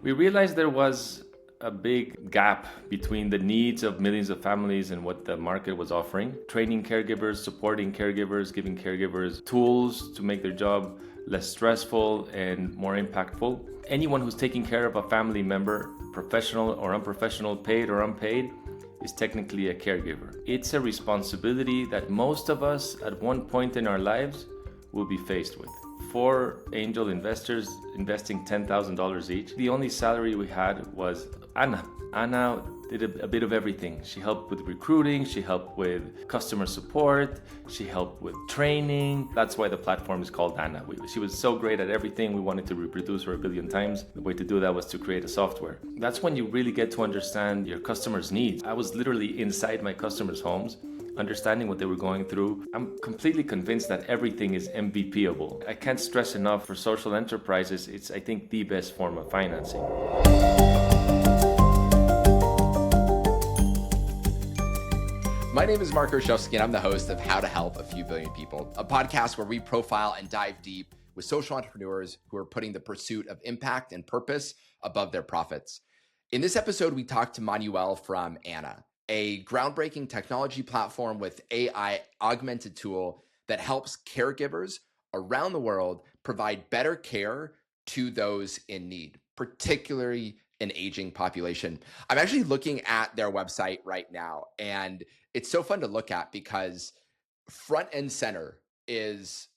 We realized there was a big gap between the needs of millions of families and what the market was offering. Training caregivers, supporting caregivers, giving caregivers tools to make their job less stressful and more impactful. Anyone who's taking care of a family member, professional or unprofessional, paid or unpaid, is technically a caregiver. It's a responsibility that most of us at one point in our lives will be faced with. 4 angel investors investing $10,000 each. The only salary we had was Ana. Ana did a bit of everything. She helped with recruiting, she helped with customer support, she helped with training. That's why the platform is called Ana. She was so great at everything, we wanted to reproduce her a billion times. The way to do that was to create a software. That's when you really get to understand your customers' needs. I was literally inside my customers' homes, understanding what they were going through. I'm completely convinced that everything is MVPable. I can't stress enough, for social enterprises, it's, I think, the best form of financing. My name is Mark Ershowski, and I'm the host of How to Help a Few Billion People, a podcast where we profile and dive deep with social entrepreneurs who are putting the pursuit of impact and purpose above their profits. In this episode, we talked to Manuel from Ana, a groundbreaking technology platform with AI augmented tool that helps caregivers around the world provide better care to those in need, particularly an aging population. I'm actually looking at their website right now, and it's so fun to look at because front and center is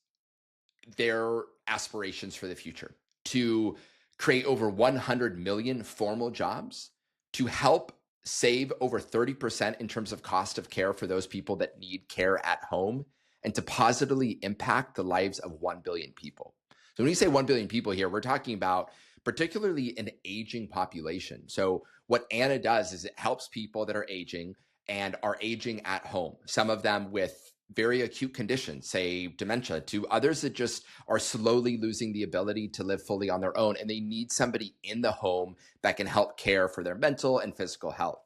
their aspirations for the future to create over 100 million formal jobs, to help save over 30% in terms of cost of care for those people that need care at home, and to positively impact the lives of 1 billion people. So when you say 1 billion people here, we're talking about particularly an aging population. So what Ana does is it helps people that are aging and are aging at home, some of them with very acute conditions, say dementia, to others that just are slowly losing the ability to live fully on their own, and they need somebody in the home that can help care for their mental and physical health.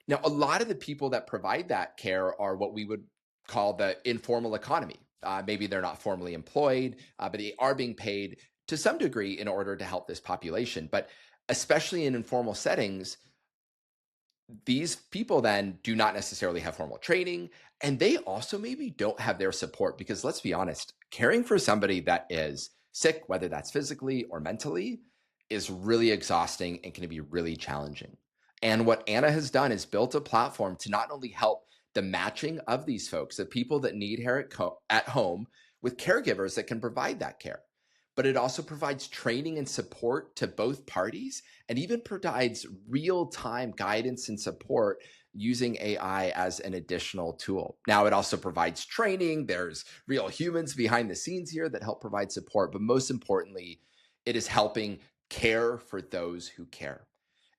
Now, a lot of the people that provide that care are what we would call the informal economy. Maybe they're not formally employed, but they are being paid to some degree in order to help this population. But especially in informal settings, these people then do not necessarily have formal training, and they also maybe don't have their support, because let's be honest, caring for somebody that is sick, whether that's physically or mentally, is really exhausting and can be really challenging. And what Ana has done is built a platform to not only help the matching of these folks, the people that need care at home, with caregivers that can provide that care, but it also provides training and support to both parties, and even provides real-time guidance and support using AI as an additional tool. Now, it also provides training. There's real humans behind the scenes here that help provide support, but most importantly, it is helping care for those who care.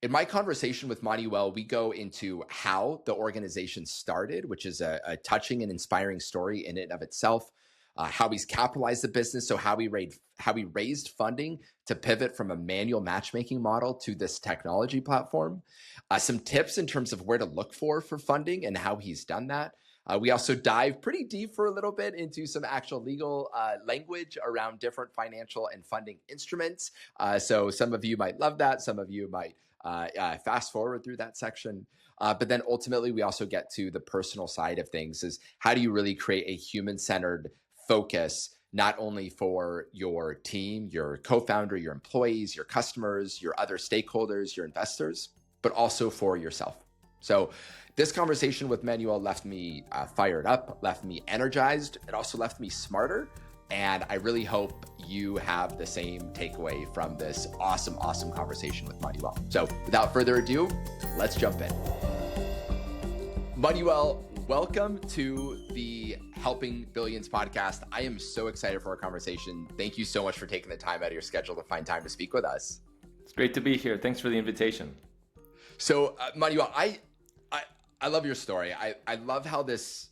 In my conversation with Manuel, we go into how the organization started, which is a touching and inspiring story in and of itself. How he's capitalized the business, so how he raised funding to pivot from a manual matchmaking model to this technology platform. Some tips in terms of where to look for funding and how he's done that. We also dive pretty deep for a little bit into some actual legal language around different financial and funding instruments. So some of you might love that. Some of you might fast forward through that section. But then ultimately, we also get to the personal side of things, is how do you really create a human-centered focus, not only for your team, your co-founder, your employees, your customers, your other stakeholders, your investors, but also for yourself. So this conversation with Manuel left me fired up, left me energized. It also left me smarter. And I really hope you have the same takeaway from this awesome conversation with Manuel. So without further ado, let's jump in. Manuel, welcome to the Helping Billions podcast. I am so excited for our conversation. Thank you so much for taking the time out of your schedule to find time to speak with us. It's great to be here. Thanks for the invitation. So, Manuel, I love your story. I love how this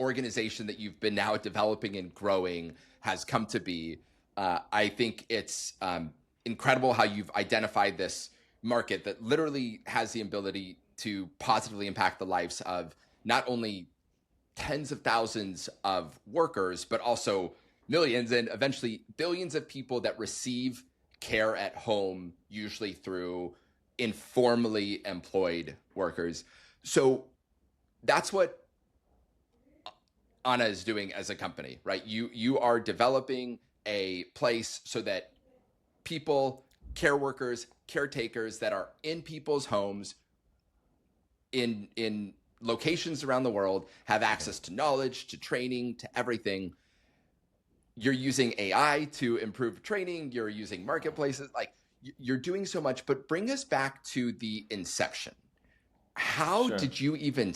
organization that you've been now developing and growing has come to be. I think it's incredible how you've identified this market that literally has the ability to positively impact the lives of not only tens of thousands of workers, but also millions and eventually billions of people that receive care at home, usually through informally employed workers. So that's what Ana is doing as a company, right? You are developing a place so that people, care workers, caretakers that are in people's homes in locations around the world have access to knowledge, to training, to everything. You're using AI to improve training. You're using marketplaces. Like, you're doing so much, but bring us back to the inception. How Sure. did you even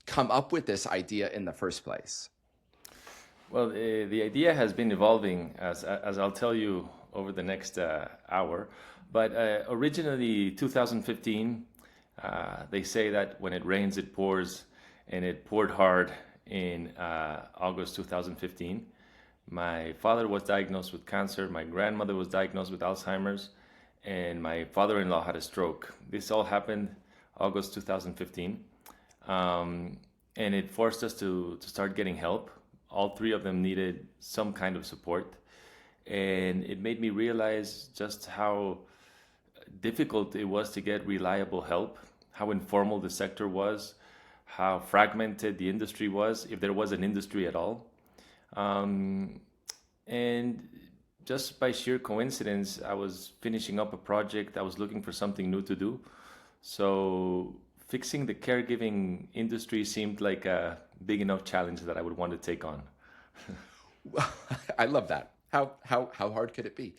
come up with this idea in the first place? Well, the idea has been evolving, as I'll tell you over the next hour. But originally, 2015, they say that when it rains, it pours, and it poured hard in August 2015. My father was diagnosed with cancer, my grandmother was diagnosed with Alzheimer's, and my father-in-law had a stroke. This all happened August 2015. And it forced us to start getting help. All three of them needed some kind of support. And it made me realize just how difficult it was to get reliable help, how informal the sector was, how fragmented the industry was, if there was an industry at all. And just by sheer coincidence, I was finishing up a project. I was looking for something new to do. So fixing the caregiving industry seemed like a big enough challenge that I would want to take on. I love that. How hard could it be?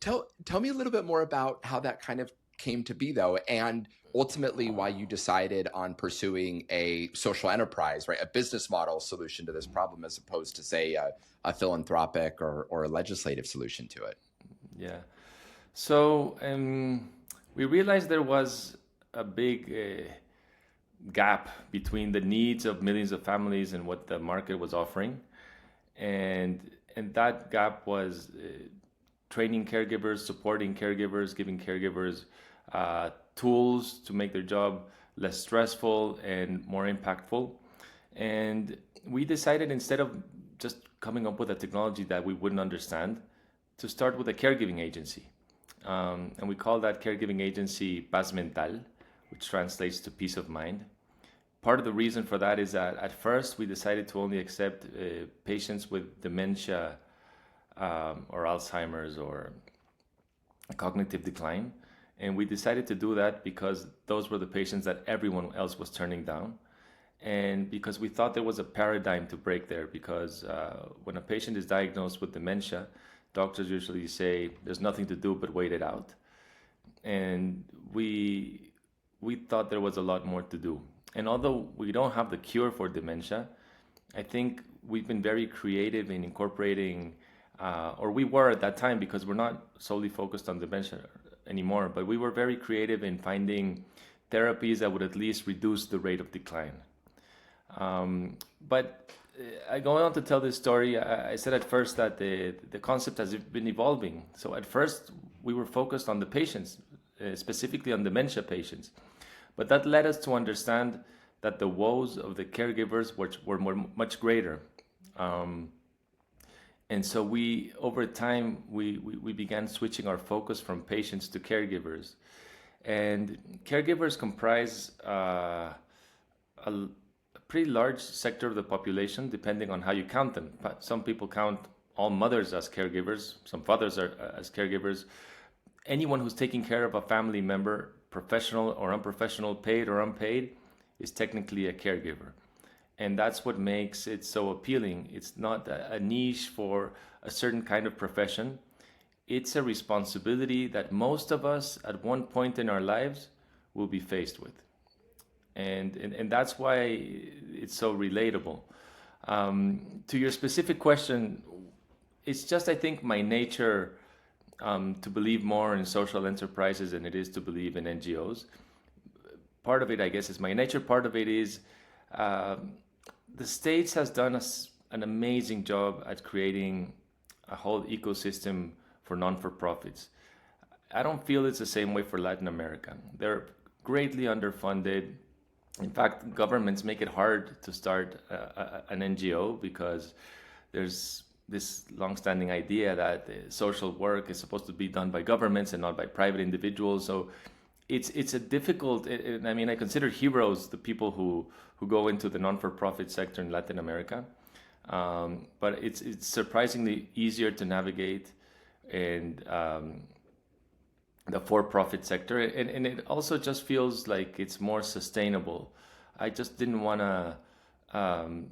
Tell me a little bit more about how that kind of came to be, though, and ultimately why you decided on pursuing a social enterprise, right? A business model solution to this problem, as opposed to, say, a philanthropic or a legislative solution to it. Yeah. So we realized there was a big gap between the needs of millions of families and what the market was offering. And that gap was training caregivers, supporting caregivers, giving caregivers tools to make their job less stressful and more impactful. And we decided, instead of just coming up with a technology that we wouldn't understand, to start with a caregiving agency. And we call that caregiving agency Paz Mental, which translates to peace of mind. Part of the reason for that is that at first we decided to only accept patients with dementia or Alzheimer's or cognitive decline. And we decided to do that because those were the patients that everyone else was turning down. And because we thought there was a paradigm to break there, because when a patient is diagnosed with dementia, doctors usually say there's nothing to do but wait it out. And we thought there was a lot more to do. And although we don't have the cure for dementia, I think we've been very creative in incorporating, or we were at that time, because we're not solely focused on dementia anymore, but we were very creative in finding therapies that would at least reduce the rate of decline. But going on to tell this story, I said at first that the concept has been evolving. So at first we were focused on the patients, specifically on dementia patients. But that led us to understand that the woes of the caregivers were much greater. And so over time, we began switching our focus from patients to caregivers. And caregivers comprise a pretty large sector of the population, depending on how you count them. Some people count all mothers as caregivers, some fathers as caregivers. Anyone who's taking care of a family member, professional or unprofessional, paid or unpaid, is technically a caregiver. And that's what makes it so appealing. It's not a niche for a certain kind of profession. It's a responsibility that most of us at one point in our lives will be faced with. And that's why it's so relatable. To your specific question, it's just, I think, my nature to believe more in social enterprises than it is to believe in NGOs. Part of it, I guess, is my nature. Part of it is the States has done an amazing job at creating a whole ecosystem for non-for-profits. I don't feel it's the same way for Latin America. They're greatly underfunded. In fact, governments make it hard to start an NGO because there's this long-standing idea that social work is supposed to be done by governments and not by private individuals. So it's a difficult. I mean, I consider heroes the people who go into the non-for-profit sector in Latin America, but it's surprisingly easier to navigate and the for-profit sector, and it also just feels like it's more sustainable. I just didn't want to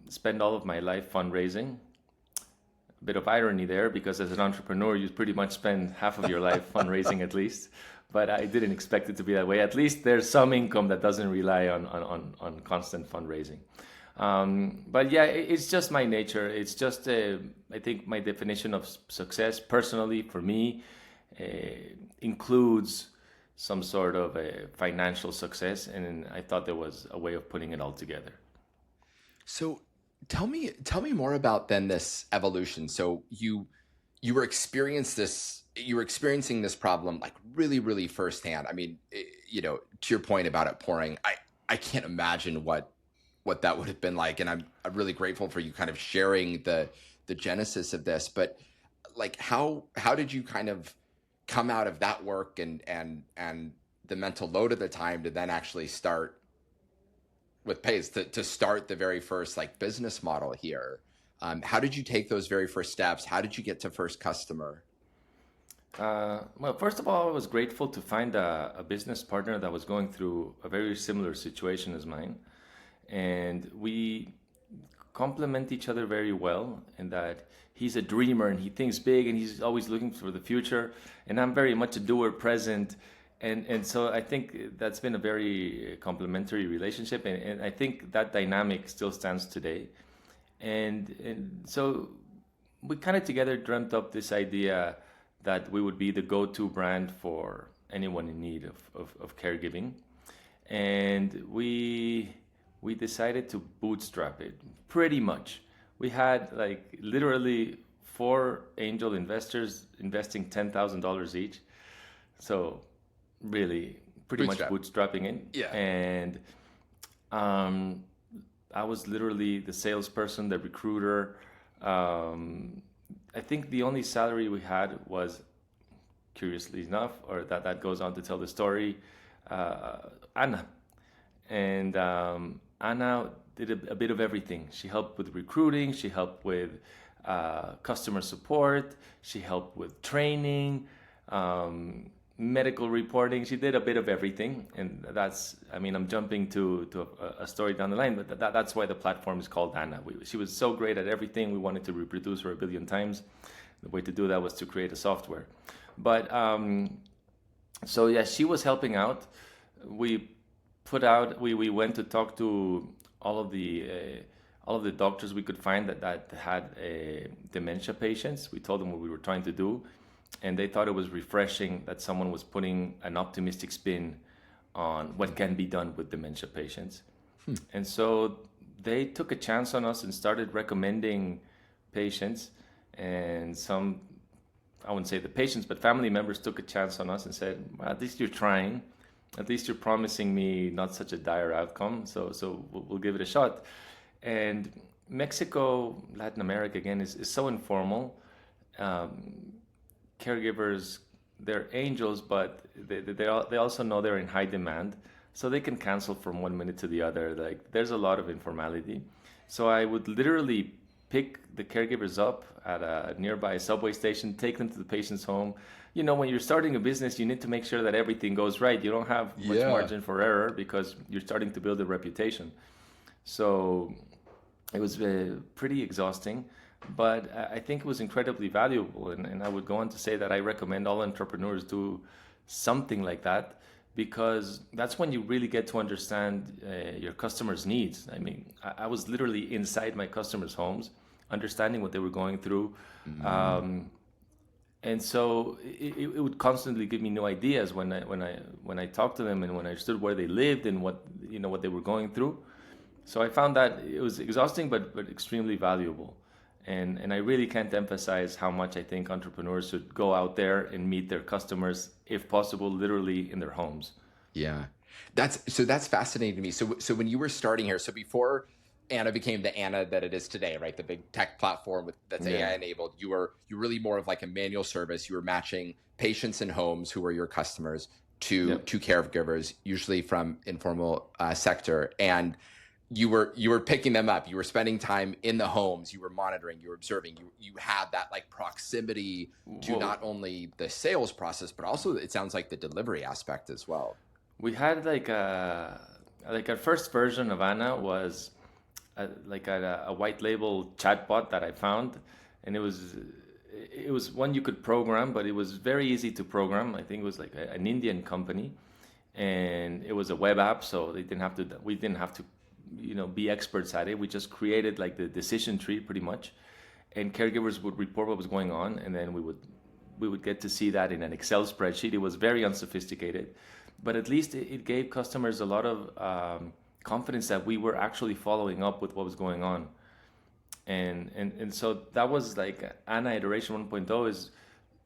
spend all of my life fundraising. A bit of irony there, because as an entrepreneur, you pretty much spend half of your life fundraising at least. But I didn't expect it to be that way. At least there's some income that doesn't rely on constant fundraising. But yeah, it's just my nature. It's just, I think my definition of success personally for me includes some sort of a financial success. And I thought there was a way of putting it all together. So tell me more about then this evolution. So you were experiencing this problem like really, really firsthand. I mean, to your point about it pouring, I can't imagine what that would have been like. And I'm really grateful for you kind of sharing the genesis of this. But like, how did you kind of come out of that work and the mental load of the time to then actually start with Pays to start the very first like business model here? How did you take those very first steps? How did you get to first customer? Well, first of all, I was grateful to find a business partner that was going through a very similar situation as mine. And we complement each other very well in that he's a dreamer and he thinks big and he's always looking for the future. And I'm very much a doer, present. And so I think that's been a very complementary relationship. And I think that dynamic still stands today. And so we kind of together dreamt up this idea that we would be the go-to brand for anyone in need of caregiving. And we decided to bootstrap it pretty much. We had like literally 4 angel investors investing $10,000 each. So really pretty much bootstrapping it. Yeah. And I was literally the salesperson, the recruiter. I think the only salary we had was, curiously enough, or that goes on to tell the story, Ana. And Ana did a bit of everything. She helped with recruiting, she helped with customer support, she helped with training, medical reporting. She did a bit of everything. And that's, I mean, I'm jumping to a story down the line, but that's why the platform is called Ana. She was so great at everything. We wanted to reproduce her 1 billion times. The way to do that was to create a software. But so yeah, she was helping out. We went to talk to all of the doctors we could find that had dementia patients. We told them what we were trying to do, and they thought it was refreshing that someone was putting an optimistic spin on what can be done with dementia patients. And so they took a chance on us and started recommending patients. And some, I wouldn't say the patients, but family members took a chance on us and said, well, at least you're trying. At least you're promising me not such a dire outcome. So we'll give it a shot. And Mexico, Latin America, again, is so informal. Caregivers, they're angels, but they also know they're in high demand. So they can cancel from one minute to the other. Like, there's a lot of informality. So I would literally pick the caregivers up at a nearby subway station, take them to the patient's home. You know, when you're starting a business, you need to make sure that everything goes right. You don't have much margin for error because you're starting to build a reputation. So it was pretty exhausting, but I think it was incredibly valuable. And I would go on to say that I recommend all entrepreneurs do something like that, because that's when you really get to understand your customers' needs. I mean, I was literally inside my customers' homes, understanding what they were going through. And so it would constantly give me new ideas when I talked to them and when I understood where they lived and what they were going through. So I found that it was exhausting, but extremely valuable. And I really can't emphasize how much I think entrepreneurs should go out there and meet their customers, if possible, literally in their homes. Yeah, that's fascinating to me. So when you were starting here, so before Ana became the Ana that it is today, right? The big tech platform that's Yeah. AI enabled. You're really more of like a manual service. You were matching patients in homes who were your customers to Yep. caregivers, usually from informal sector, and you were picking them up. You were spending time in the homes. You were monitoring. You were observing. You had that like proximity to Well, not only the sales process, but also it sounds like the delivery aspect as well. we had like our first version of Anna was a white label chatbot that I found, and it was one you could program, but it was very easy to program. I think it was like an Indian company, and it was a web app, so we didn't have to, be experts at it. We just created like the decision tree pretty much, and caregivers would report what was going on, and then we would get to see that in an Excel spreadsheet. It was very unsophisticated, but at least it gave customers a lot of confidence that we were actually following up with what was going on. And so that was like Ana iteration 1.0, is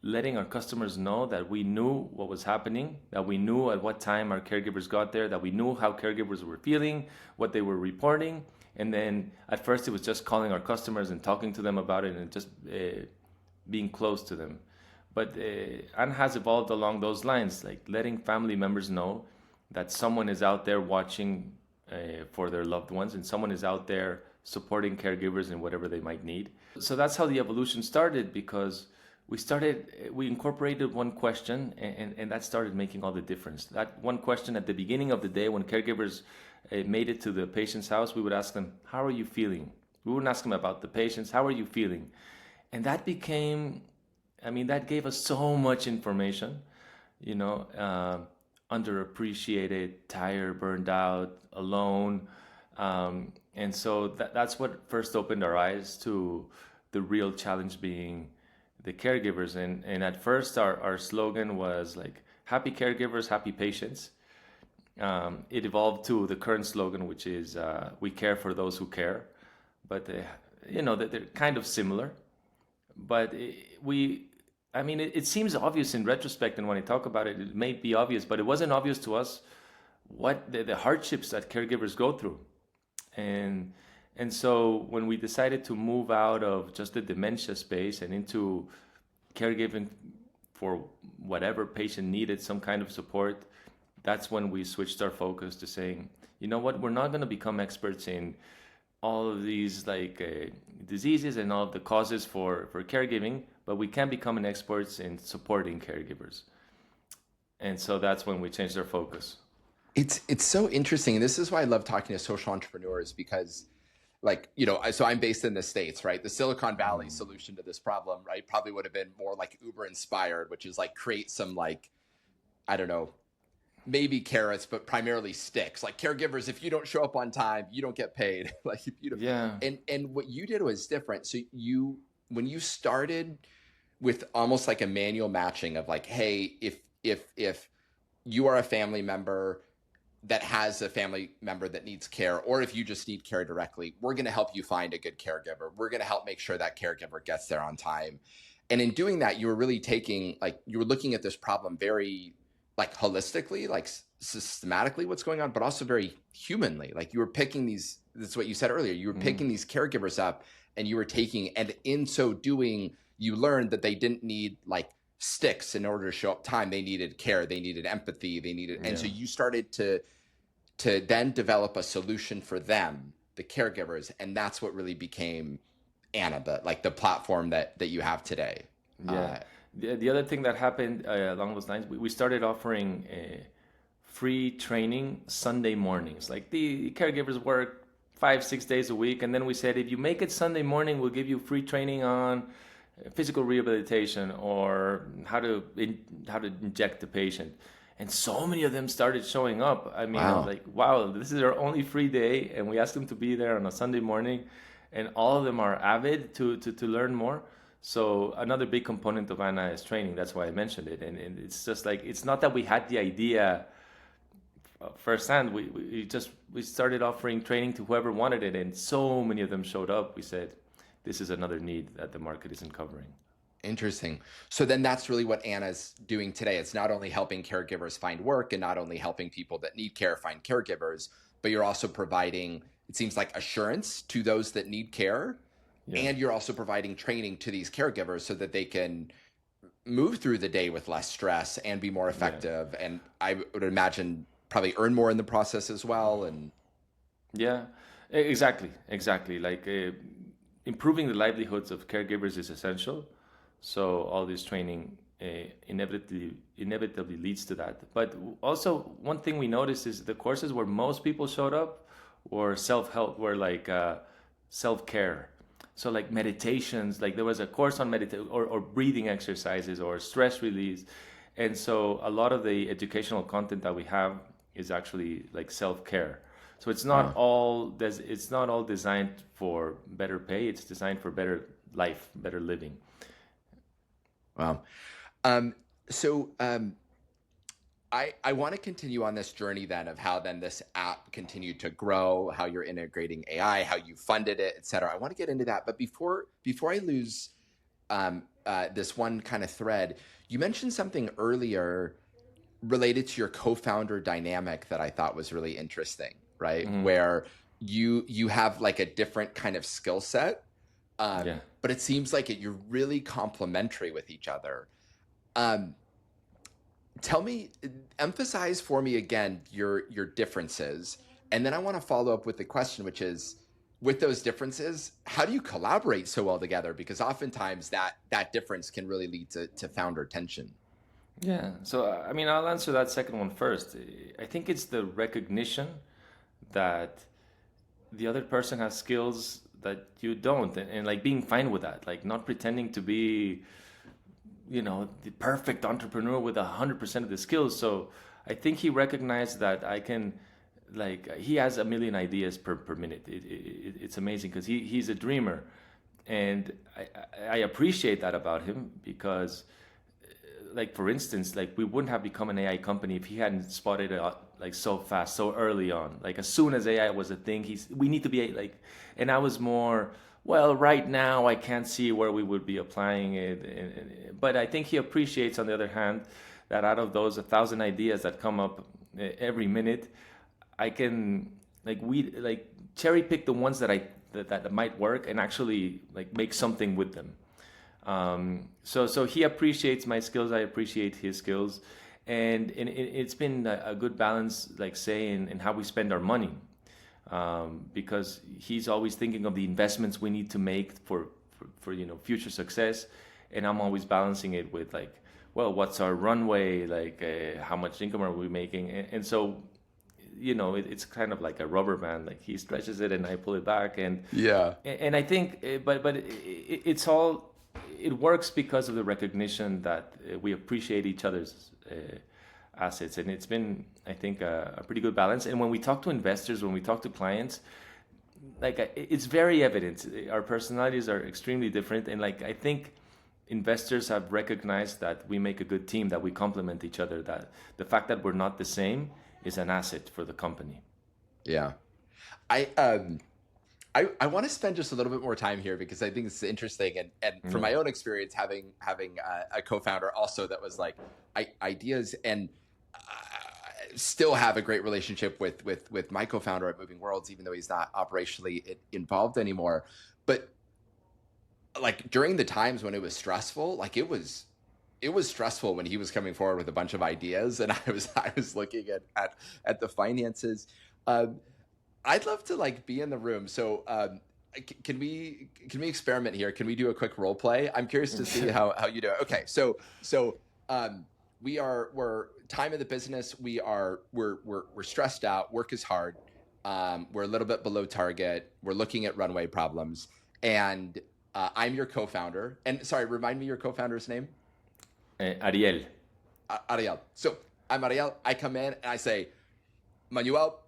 letting our customers know that we knew what was happening, that we knew at what time our caregivers got there, that we knew how caregivers were feeling, what they were reporting. And then at first it was just calling our customers and talking to them about it and just being close to them. But Anne has evolved along those lines, like letting family members know that someone is out there watching for their loved ones, and someone is out there supporting caregivers in whatever they might need. So that's how the evolution started, because we incorporated one question, and that started making all the difference. That one question at the beginning of the day when caregivers made it to the patient's house, we would ask them, how are you feeling? We wouldn't ask them about the patients, how are you feeling? And that that gave us so much information, underappreciated, tired, burned out, alone. And so that's what first opened our eyes to the real challenge being the caregivers. And at first, our slogan was like, happy caregivers, happy patients. It evolved to the current slogan, which is we care for those who care. But, they're kind of similar. But it seems obvious in retrospect, and when I talk about it, it may be obvious, but it wasn't obvious to us what the hardships that caregivers go through. And so when we decided to move out of just the dementia space and into caregiving for whatever patient needed some kind of support, that's when we switched our focus to saying, you know what, we're not going to become experts in all of these diseases and all of the causes for caregiving, but we can become an experts in supporting caregivers. And so that's when we changed our focus. It's so interesting. And this is why I love talking to social entrepreneurs, because so I'm based in the States, right? The Silicon Valley solution to this problem, right, probably would have been more like Uber inspired, which is like create some I don't know, maybe carrots, but primarily sticks. Like caregivers, if you don't show up on time, you don't get paid. Like if you don't, Yeah. And what you did was different. So when you started with almost like a manual matching of like, hey, if you are a family member that has a family member that needs care, or if you just need care directly, we're going to help you find a good caregiver. We're going to help make sure that caregiver gets there on time. And in doing that, you were really you were looking at this problem very holistically, systematically what's going on, but also very humanly. Like you were picking that's what you said earlier, you were picking these caregivers up and you were and in so doing, you learned that they didn't need sticks in order to show up time. They needed care, they needed empathy, and so you started to then develop a solution for them, the caregivers, and that's what really became Ana, the platform that you have today. Yeah. The other thing that happened along those lines, we started offering free training Sunday mornings. Like the caregivers work 5-6 days a week, and then we said, if you make it Sunday morning, we'll give you free training on physical rehabilitation or how to inject the patient. And so many of them started showing up. I was like, wow, this is our only free day, and we asked them to be there on a Sunday morning, and all of them are avid to learn more. So another big component of Ana is training. That's why I mentioned it. And it's just like, it's not that we had the idea firsthand. We started offering training to whoever wanted it, and so many of them showed up. We said, this is another need that the market isn't covering. Interesting. So then that's really what Ana's doing today. It's not only helping caregivers find work and not only helping people that need care find caregivers, but you're also providing it seems like, assurance to those that need care. Yeah. And you're also providing training to these caregivers so that they can move through the day with less stress and be more effective. Yeah. And I would imagine probably earn more in the process as well. And yeah, exactly. Like improving the livelihoods of caregivers is essential. So all this training inevitably leads to that. But also one thing we noticed is the courses where most people showed up were self-help, were like self-care. So like meditations, like there was a course on meditation or breathing exercises or stress release. And so a lot of the educational content that we have is actually like self-care. So it's not it's not all designed for better pay. It's designed for better life, better living. Wow. I want to continue on this journey then of how then this app continued to grow, how you're integrating AI, how you funded it, et cetera. I want to get into that. But before I lose this one kind of thread, you mentioned something earlier related to your co-founder dynamic that I thought was really interesting, right? Mm-hmm. Where you have like a different kind of skill set, but it seems like you're really complementary with each other. Tell me, emphasize for me again your differences, and then I want to follow up with the question, which is, with those differences, how do you collaborate so well together? Because oftentimes that difference can really lead to founder tension. Yeah, so I mean, I'll answer that second one first. I think it's the recognition that the other person has skills that you don't, and like being fine with that, like not pretending to be, you know, the perfect entrepreneur with 100% of the skills. So I think he recognized that I can, like, he has a million ideas per minute. It's amazing because he's a dreamer, and I appreciate that about him because, like, for instance, like we wouldn't have become an AI company if he hadn't spotted it like so fast, so early on. Like as soon as AI was a thing, we need to be like, and I was more, well, right now I can't see where we would be applying it. But I think he appreciates, on the other hand, that out of those 1,000 ideas that come up every minute, I can like cherry pick the ones that might work and actually like make something with them. So he appreciates my skills, I appreciate his skills, and it's been a good balance, like say in how we spend our money. Because he's always thinking of the investments we need to make for future success, and I'm always balancing it with like, well, what's our runway, like how much income are we making, and so it's kind of like a rubber band, like he stretches it and I pull it back, and I think but it works because of the recognition that we appreciate each other's assets, and it's been, I think, a pretty good balance. And when we talk to investors, when we talk to clients, like it's very evident our personalities are extremely different, and like I think investors have recognized that we make a good team, that we complement each other, that the fact that we're not the same is an asset for the company. Yeah. I want to spend just a little bit more time here because I think it's interesting, and from my own experience, having a co-founder also that was like ideas, and still have a great relationship with my co-founder at Moving Worlds, even though he's not operationally involved anymore. But like during the times when it was stressful, like it was stressful when he was coming forward with a bunch of ideas, and I was looking at the finances. I'd love to like be in the room. So can we experiment here? Can we do a quick role play? I'm curious to see how you do it. Okay. So we're time in the business. We're stressed out. Work is hard. We're a little bit below target. We're looking at runway problems, and I'm your co-founder. And sorry, remind me your co-founder's name. Ariel. Ariel. So I'm Ariel. I come in and I say, Manuel,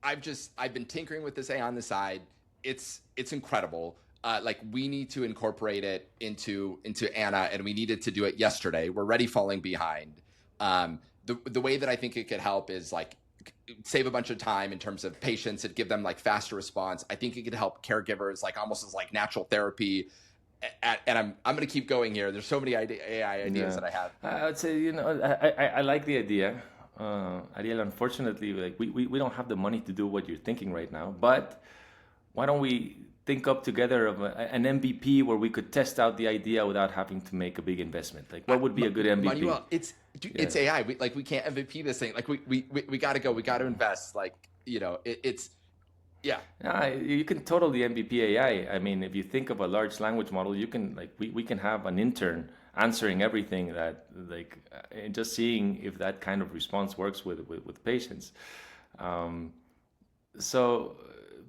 I've been tinkering with this AI on the side. It's incredible. Like we need to incorporate it into Ana, and we needed to do it yesterday. We're already falling behind. The way that I think it could help is like save a bunch of time in terms of patients and give them like faster response. I think it could help caregivers like almost as like natural therapy. And I'm going to keep going here. There's so many AI ideas that I have. I would say, I like the idea. Ariel, unfortunately, like we don't have the money to do what you're thinking right now. But why don't we think up together of an MVP where we could test out the idea without having to make a big investment? Like, what would be a good MVP? Manuel, it's AI. We can't MVP this thing. Like we got to go. We got to invest. Like it's yeah. You can totally MVP AI. I mean, if you think of a large language model, you can like we can have an intern answering everything that like and just seeing if that kind of response works with patients. So,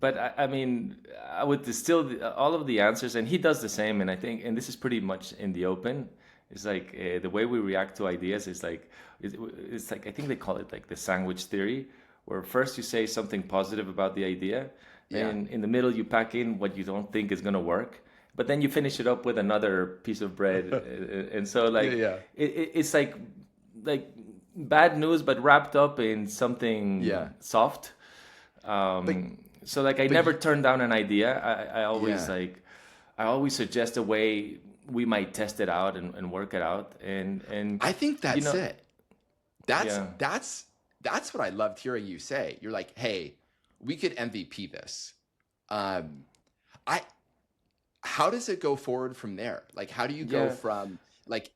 but I mean, I would distill all of the answers, and he does the same. And I think, and this is pretty much in the open. It's like the way we react to ideas is like it's like I think they call it like the sandwich theory, where first you say something positive about the idea, and in the middle you pack in what you don't think is going to work, but then you finish it up with another piece of bread, and so like it's like bad news but wrapped up in something soft. So like I never turn down an idea. I always I always suggest a way we might test it out and work it out, and I think that's it. That's what I loved hearing you say. You're like, hey, we could MVP this. How does it go forward from there? Like, how do you go from like,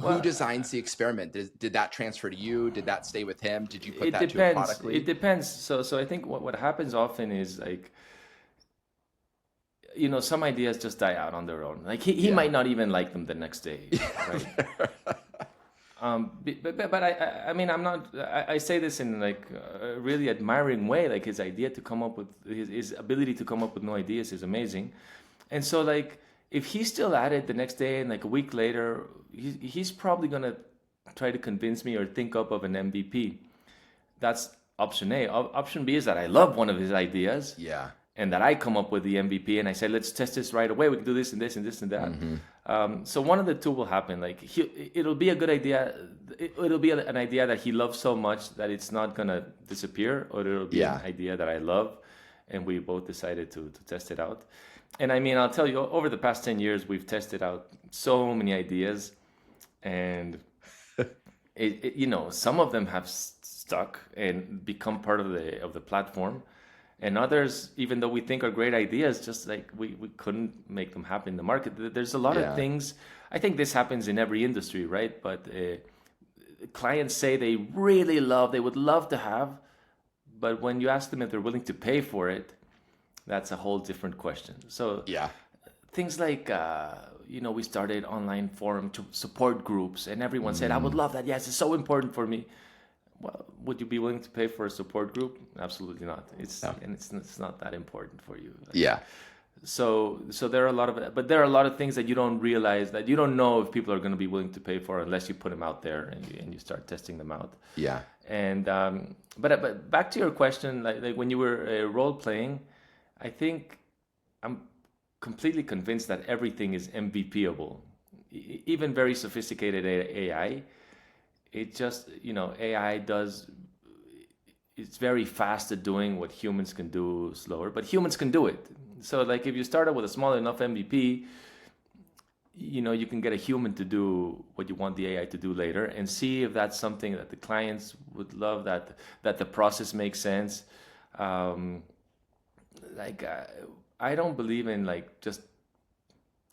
who designs the experiment? Did that transfer to you? Did that stay with him? Did you put that to a product lead? It depends. So I think what happens often is like, some ideas just die out on their own. Like he might not even like them the next day, right? But I mean, I say this in like a really admiring way. Like his idea to come up with his ability to come up with new ideas is amazing. And so like, if he's still at it the next day and like a week later, he's probably going to try to convince me or think up of an MVP. That's option A. Option B is that I love one of his ideas. Yeah. And that I come up with the MVP and I say, let's test this right away. We can do this and this and this and that. Mm-hmm. So one of the two will happen. Like it'll be a good idea. It'll be an idea that he loves so much that it's not going to disappear, or it'll be an idea that I love. And we both decided to test it out. And I mean, I'll tell you, over the past 10 years, we've tested out so many ideas, and some of them have stuck and become part of the platform. And others, even though we think are great ideas, just like we couldn't make them happen in the market. There's a lot of things. I think this happens in every industry, right? But clients say they would love to have, but when you ask them if they're willing to pay for it, that's a whole different question. So things like, we started online forum to support groups, and everyone said, I would love that. Yes, it's so important for me. Well, would you be willing to pay for a support group? Absolutely not. It's not that important for you. So there are a lot of things that you don't realize, that you don't know if people are going to be willing to pay for unless you put them out there and you start testing them out. Yeah. And but back to your question, like when you were role playing, I think I'm completely convinced that everything is MVPable, even very sophisticated AI. It just, AI it's very fast at doing what humans can do slower, but humans can do it. So like if you start out with a small enough MVP, you can get a human to do what you want the AI to do later, and see if that's something that the clients would love, that the process makes sense. I don't believe in like just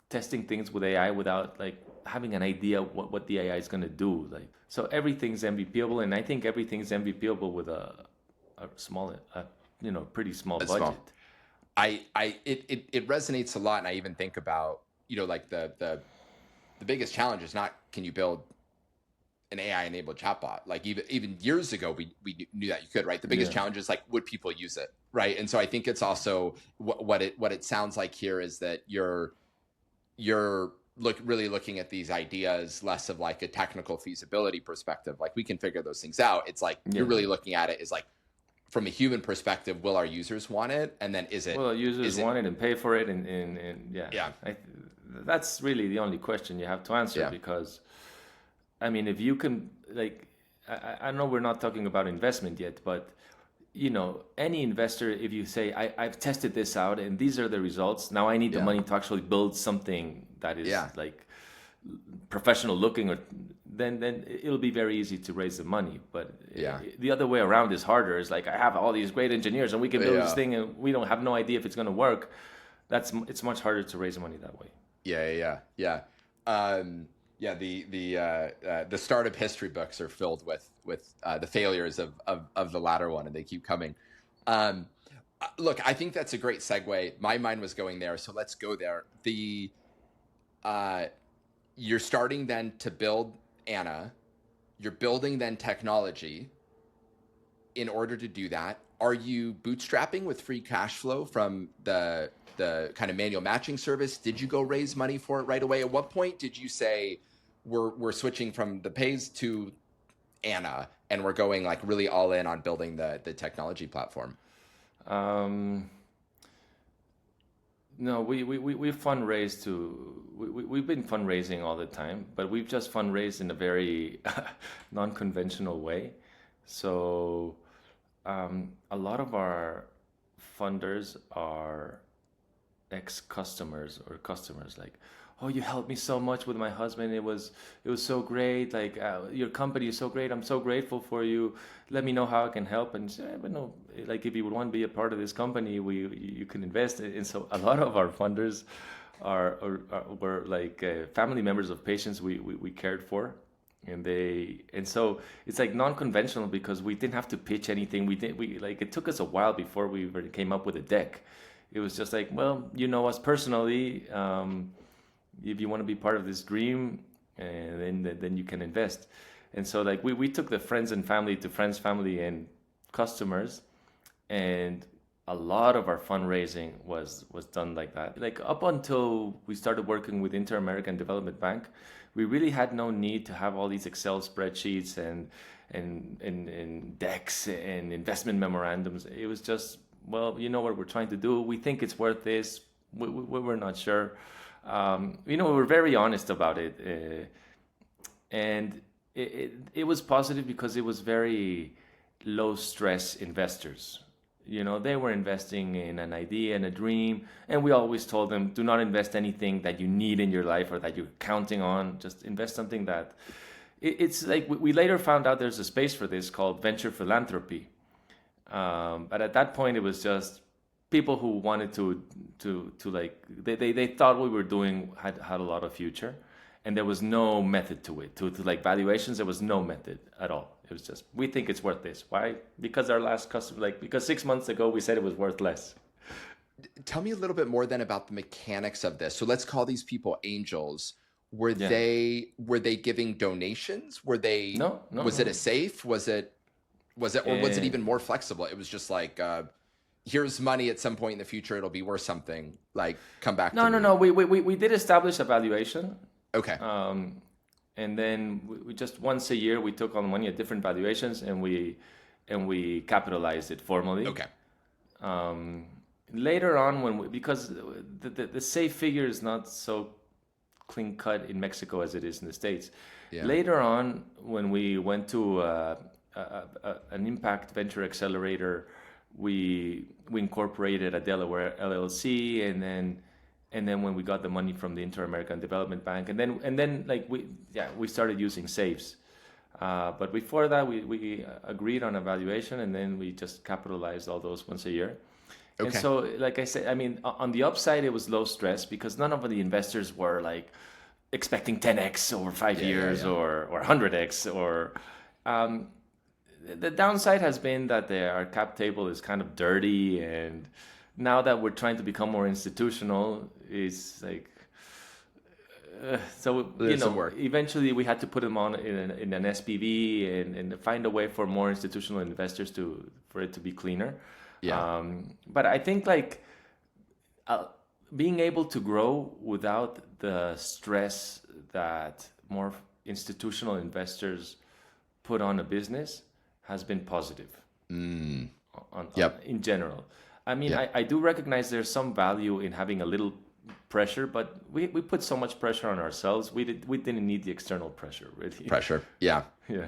testing things with AI without like having an idea what the AI is going to do. Like, so everything's MVPable, and I think everything's MVPable with a small, pretty small budget. Small. It resonates a lot, and I even think about like the biggest challenge is not can you build an AI enabled chatbot. Like even years ago we knew that you could, right? The biggest challenge is like, would people use it, right? And so I think it's also what it sounds like here is that you're really looking at these ideas less of like a technical feasibility perspective, like we can figure those things out. It's like you're really looking at it as like, from a human perspective, will our users want it? And then will users want it and pay for it? And that's really the only question you have to answer, because I mean, if you can, like, I know we're not talking about investment yet, but any investor, if you say, I've tested this out and these are the results, now I need the money to actually build something that is like professional looking, or then it'll be very easy to raise the money. But Yeah. the other way around is harder. It's like I have all these great engineers and we can build this Yeah. thing and we don't have no idea if it's going to work. It's much harder to raise money that way. Yeah. The startup history books are filled with the failures of the latter one, and they keep coming. Look, I think that's a great segue. My mind was going there, so let's go there. You're starting then to build Ana. You're building then technology. In order to do that, are you bootstrapping with free cash flow from the kind of manual matching service? Did you go raise money for it right away? At what point did you say we're switching from the pays to Ana and we're going like really all in on building the technology platform? No, we fundraised we've been fundraising all the time, but we've just fundraised in a very non-conventional way. So a lot of our funders are ex-customers or customers, like, oh, you helped me so much with my husband. It was so great. Like your company is so great. I'm so grateful for you. Let me know how I can help. And say, but no, like if you would want to be a part of this company, you can invest. And so a lot of our funders were like family members of patients we cared for. And so it's like non-conventional because we didn't have to pitch anything. It took us a while before we really came up with a deck. It was just like, well, you know us personally. If you want to be part of this dream, and then you can invest. And so like we took the friends and family to friends, family, and customers, and a lot of our fundraising was done like that. Like up until we started working with Inter-American Development Bank, we really had no need to have all these Excel spreadsheets and decks and investment memorandums. It was just, well, you know what we're trying to do. We think it's worth this. We're not sure. We were very honest about it. And it was positive because it was very low stress investors. They were investing in an idea and a dream, and we always told them, do not invest anything that you need in your life or that you're counting on. Just invest something that it's like we later found out there's a space for this called venture philanthropy. But at that point, it was just people who wanted to like they thought what we were doing had a lot of future, and there was no method to it. To like valuations, there was no method at all. It was just, we think it's worth this. Why? Because our last customer, because 6 months ago we said it was worth less. Tell me a little bit more then about the mechanics of this. So let's call these people angels. Were they giving donations? Were they? No. Was it a safe? Was it, or was it even more flexible? It was just like, here's money at some point in the future. It'll be worth something. Like, come back. No. We did establish a valuation. Okay. And then we just once a year we took on money at different valuations and we capitalized it formally. Okay. Later on, because the safe figure is not so clean cut in Mexico as it is in the States. Yeah. Later on, when we went to an impact venture accelerator, we incorporated a Delaware LLC, and then when we got the money from the Inter-American Development Bank, and then like we started using safes. But before that, we agreed on a valuation, and then we just capitalized all those once a year. Okay. And so, like I said, I mean, on the upside, it was low stress because none of the investors were like expecting 10x over 5 years or 100x or. The downside has been that our cap table is kind of dirty, and now that we're trying to become more institutional, it's like so eventually we had to put them on in an SPV and find a way for more institutional investors for it to be cleaner. Yeah. But I think like being able to grow without the stress that more institutional investors put on a business has been positive in general. I mean, I do recognize there's some value in having a little pressure, but we put so much pressure on ourselves. We didn't need the external pressure, really. Pressure, yeah.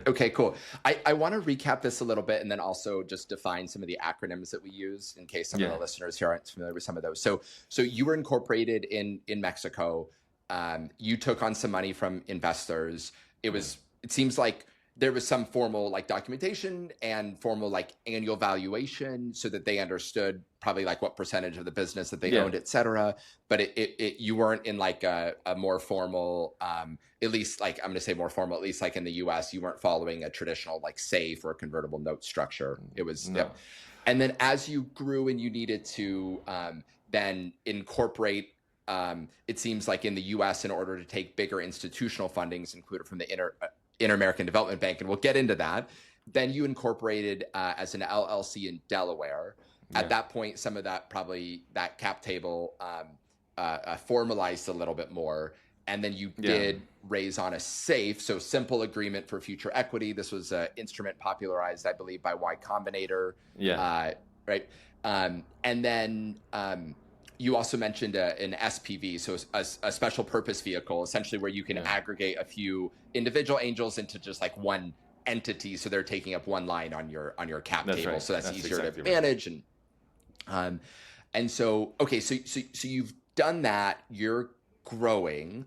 Okay, cool. I want to recap this a little bit and then also just define some of the acronyms that we use in case some of the listeners here aren't familiar with some of those. So you were incorporated in Mexico. You took on some money from investors. It was it seems like there was some formal like documentation and formal like annual valuation so that they understood probably like what percentage of the business that they owned, et cetera. But you weren't in like a more formal, at least like, I'm going to say more formal, at least like in the US, you weren't following a traditional like SAFE or convertible note structure. It was, No. And then as you grew and you needed to then incorporate, it seems like in the US, in order to take bigger institutional fundings included from the Inter-American Development Bank, and we'll get into that. Then you incorporated as an LLC in Delaware. At that point, some of that probably that cap table formalized a little bit more. And then you did raise on a SAFE, so simple agreement for future equity. This was an instrument popularized, I believe, by Y Combinator. Right. And then you also mentioned an SPV, so a special purpose vehicle, essentially where you can aggregate a few individual angels into just like one entity, so they're taking up one line on your cap table, right. so that's easier exactly to manage. And so okay, so you've done that, you're growing,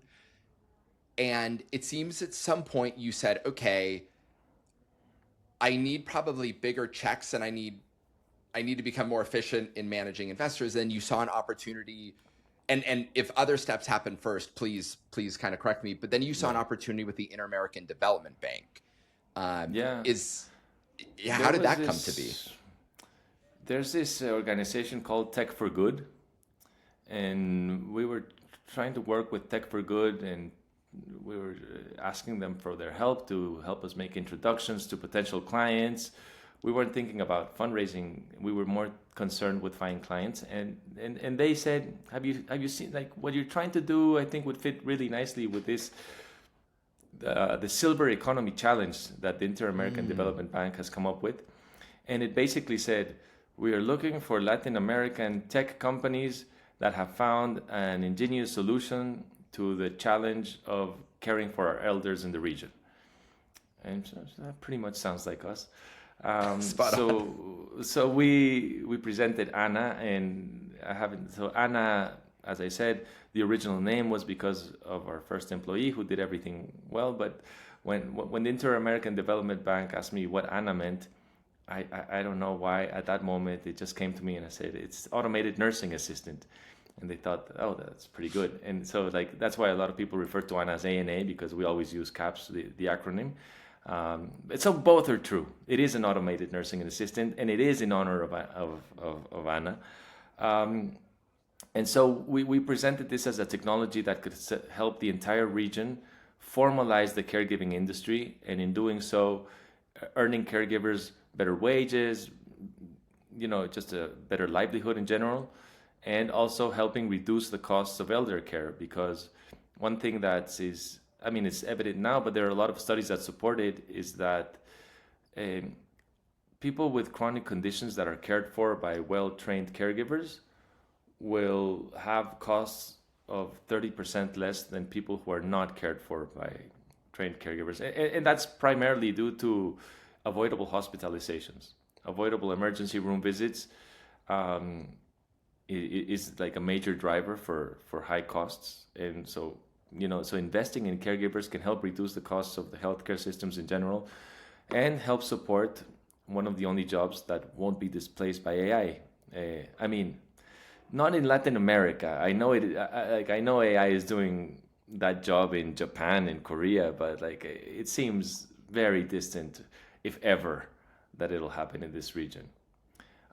and it seems at some point you said, okay, I need probably bigger checks, and I need to become more efficient in managing investors. Then you saw an opportunity, and if other steps happen first, please kind of correct me. But then you saw an opportunity with the Inter-American Development Bank. How did that come to be? There's this organization called Tech for Good, and we were trying to work with Tech for Good, and we were asking them for their help to help us make introductions to potential clients. We weren't thinking about fundraising. We were more concerned with finding clients, and they said, have you seen, like, what you're trying to do, I think would fit really nicely with this the Silver Economy Challenge that the Inter-American Development Bank has come up with. And it basically said, we are looking for Latin American tech companies that have found an ingenious solution to the challenge of caring for our elders in the region. And so that pretty much sounds like us. So we presented Ana, and Ana, as I said, the original name was because of our first employee who did everything well. But when the Inter-American Development Bank asked me what Ana meant, I don't know why at that moment it just came to me, and I said it's automated nursing assistant, and they thought, oh, that's pretty good. And so like that's why a lot of people refer to Ana as ANA, because we always use CAPS, the acronym. So both are true. It is an automated nursing assistant, and it is in honor of Ana. And so we presented this as a technology that could help the entire region formalize the caregiving industry, and in doing so, earning caregivers better wages, just a better livelihood in general, and also helping reduce the costs of elder care. Because one thing that is, it's evident now, but there are a lot of studies that support it, is that people with chronic conditions that are cared for by well-trained caregivers will have costs of 30% less than people who are not cared for by trained caregivers. And that's primarily due to avoidable hospitalizations. Avoidable emergency room visits is like a major driver for high costs. And so, so investing in caregivers can help reduce the costs of the healthcare systems in general, and help support one of the only jobs that won't be displaced by AI. Not in Latin America. I know it. I know AI is doing that job in Japan and Korea, but like it seems very distant, if ever, that it'll happen in this region.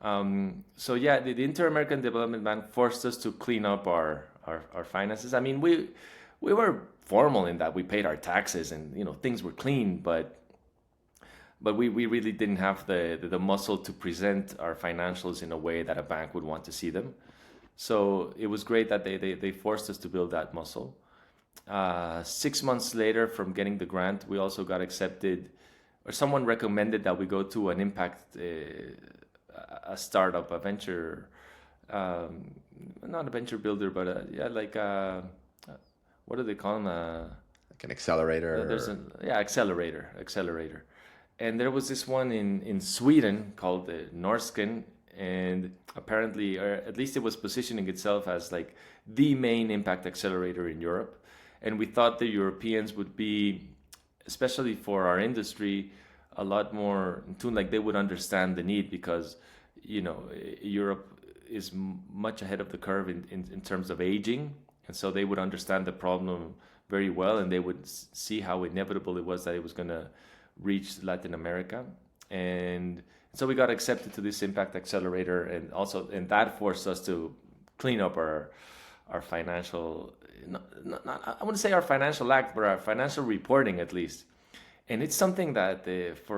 The Inter-American Development Bank forced us to clean up our finances. We were formal in that we paid our taxes and things were clean, but we really didn't have the muscle to present our financials in a way that a bank would want to see them. So it was great that they forced us to build that muscle. 6 months later from getting the grant, we also got accepted, or someone recommended that we go to an impact, a startup, a venture, not a venture builder, but what do they call them? Like an accelerator? Accelerator. And there was this one in Sweden called the Norsken, and apparently, or at least it was positioning itself as like the main impact accelerator in Europe. And we thought the Europeans would be especially for our industry, a lot more in tune, like they would understand the need because, you know, Europe is much ahead of the curve in terms of aging. And so they would understand the problem very well, and they would see how inevitable it was that it was going to reach Latin America. And so we got accepted to this impact accelerator, and that forced us to clean up our financial, I wouldn't say our financial act, but our financial reporting at least. And it's something that for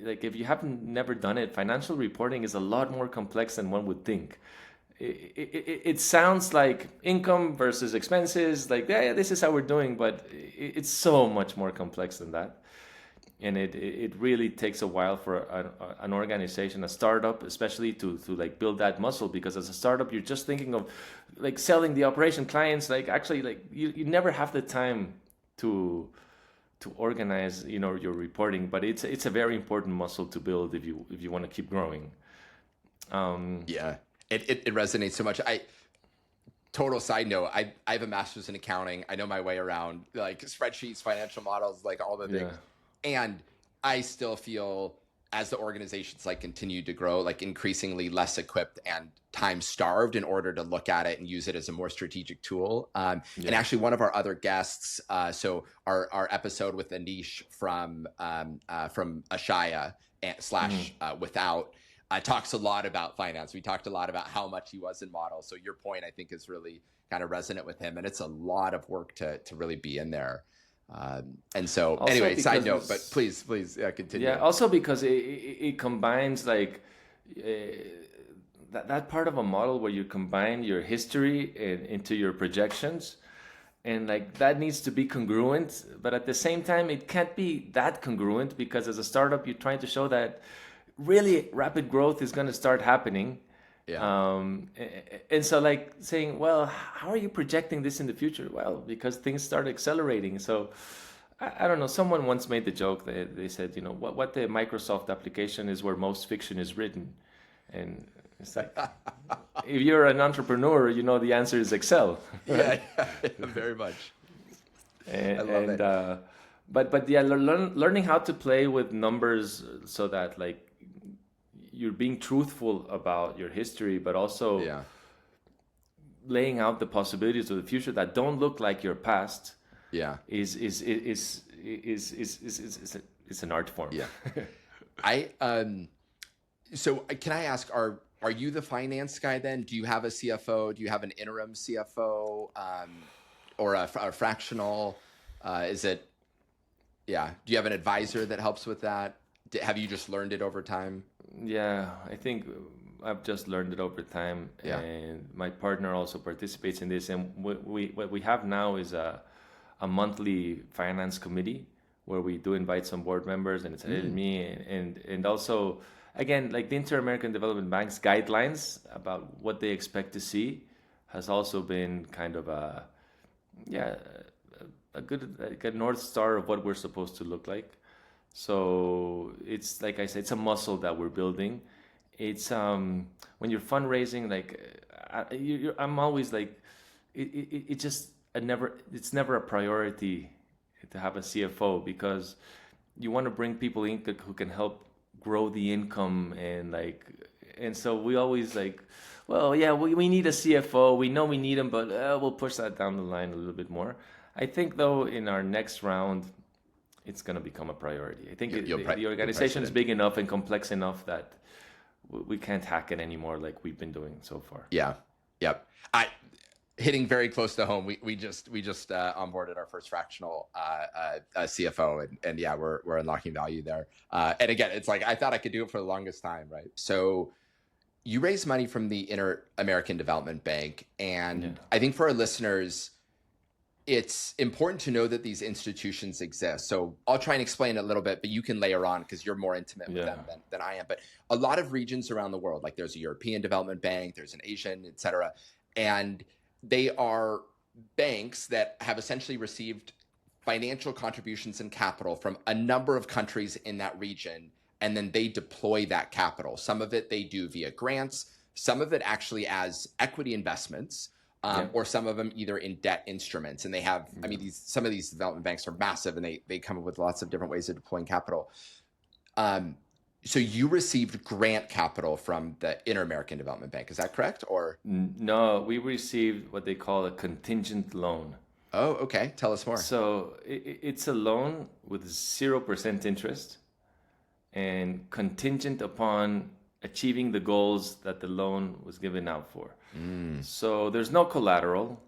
like if you haven't never done it, financial reporting is a lot more complex than one would think. It sounds like income versus expenses, like yeah, this is how we're doing, but it's so much more complex than that. And it really takes a while for an organization, a startup especially, to like build that muscle, because as a startup you're just thinking of like selling the operation clients, like actually like you never have the time to organize, you know, your reporting. But it's a very important muscle to build if you want to keep growing. Yeah, it resonates so much. Total side note, I have a master's in accounting. I know my way around like spreadsheets, financial models, like all the things. And I still feel as the organizations like continue to grow, like increasingly less equipped and time starved in order to look at it and use it as a more strategic tool. And actually one of our other guests, so our episode with Anish from Ashaya / Without, talks a lot about finance. We talked a lot about how much he was in models. So your point, I think, is really kind of resonant with him. And it's a lot of work to really be in there. And so also anyway, side note, but please continue. Yeah, also because it combines like that part of a model where you combine your history into your projections, and like that needs to be congruent, but at the same time it can't be that congruent, because as a startup you're trying to show that really rapid growth is going to start happening. And so like saying, well, how are you projecting this in the future? Well, because things start accelerating. So I don't know, someone once made the joke that they said, you know, what the Microsoft application is where most fiction is written. And it's like, if you're an entrepreneur, you know, the answer is Excel. Yeah, very much. I love it. But yeah, learning how to play with numbers so that like you're being truthful about your history, but also laying out the possibilities of the future that don't look like your past. Is an art form. So can I ask, are you the finance guy then? Do you have a CFO? Do you have an interim CFO, or a fractional? Do you have an advisor that helps with that? Have you just learned it over time? Yeah, I think I've just learned it over time, and my partner also participates in this. And what we have now is a monthly finance committee where we do invite some board members, and it's me, and also again, like the Inter-American Development Bank's guidelines about what they expect to see has also been kind of a good, like a North Star of what we're supposed to look like. So it's like I said, it's a muscle that we're building. It's when you're fundraising, like I'm always like, it's never a priority to have a CFO, because you want to bring people in who can help grow the income, and so we always like, well, yeah, we need a CFO. We know we need him, but we'll push that down the line a little bit more. I think though in our next round, it's going to become a priority. I think the organization is big enough and complex enough that we can't hack it anymore like we've been doing so far. Hitting very close to home. We just onboarded our first fractional CFO, and we're unlocking value there. And again, it's like I thought I could do it for the longest time, right? So you raise money from the Inter-American Development Bank, and I think for our listeners, it's important to know that these institutions exist. So I'll try and explain it a little bit, but you can layer on because you're more intimate with them than I am. But a lot of regions around the world, like there's a European Development Bank, there's an Asian, et cetera. And they are banks that have essentially received financial contributions and capital from a number of countries in that region. And then they deploy that capital. Some of it they do via grants, some of it actually as equity investments. Yeah. or some of them either in debt instruments. And they have, I mean, some of these development banks are massive, and they come up with lots of different ways of deploying capital. So you received grant capital from the Inter-American Development Bank. Is that correct? Or No, we received what they call a contingent loan. oh, okay. Tell us more. So it's a loan with 0% interest and contingent upon achieving the goals that the loan was given out for. So there's no collateral.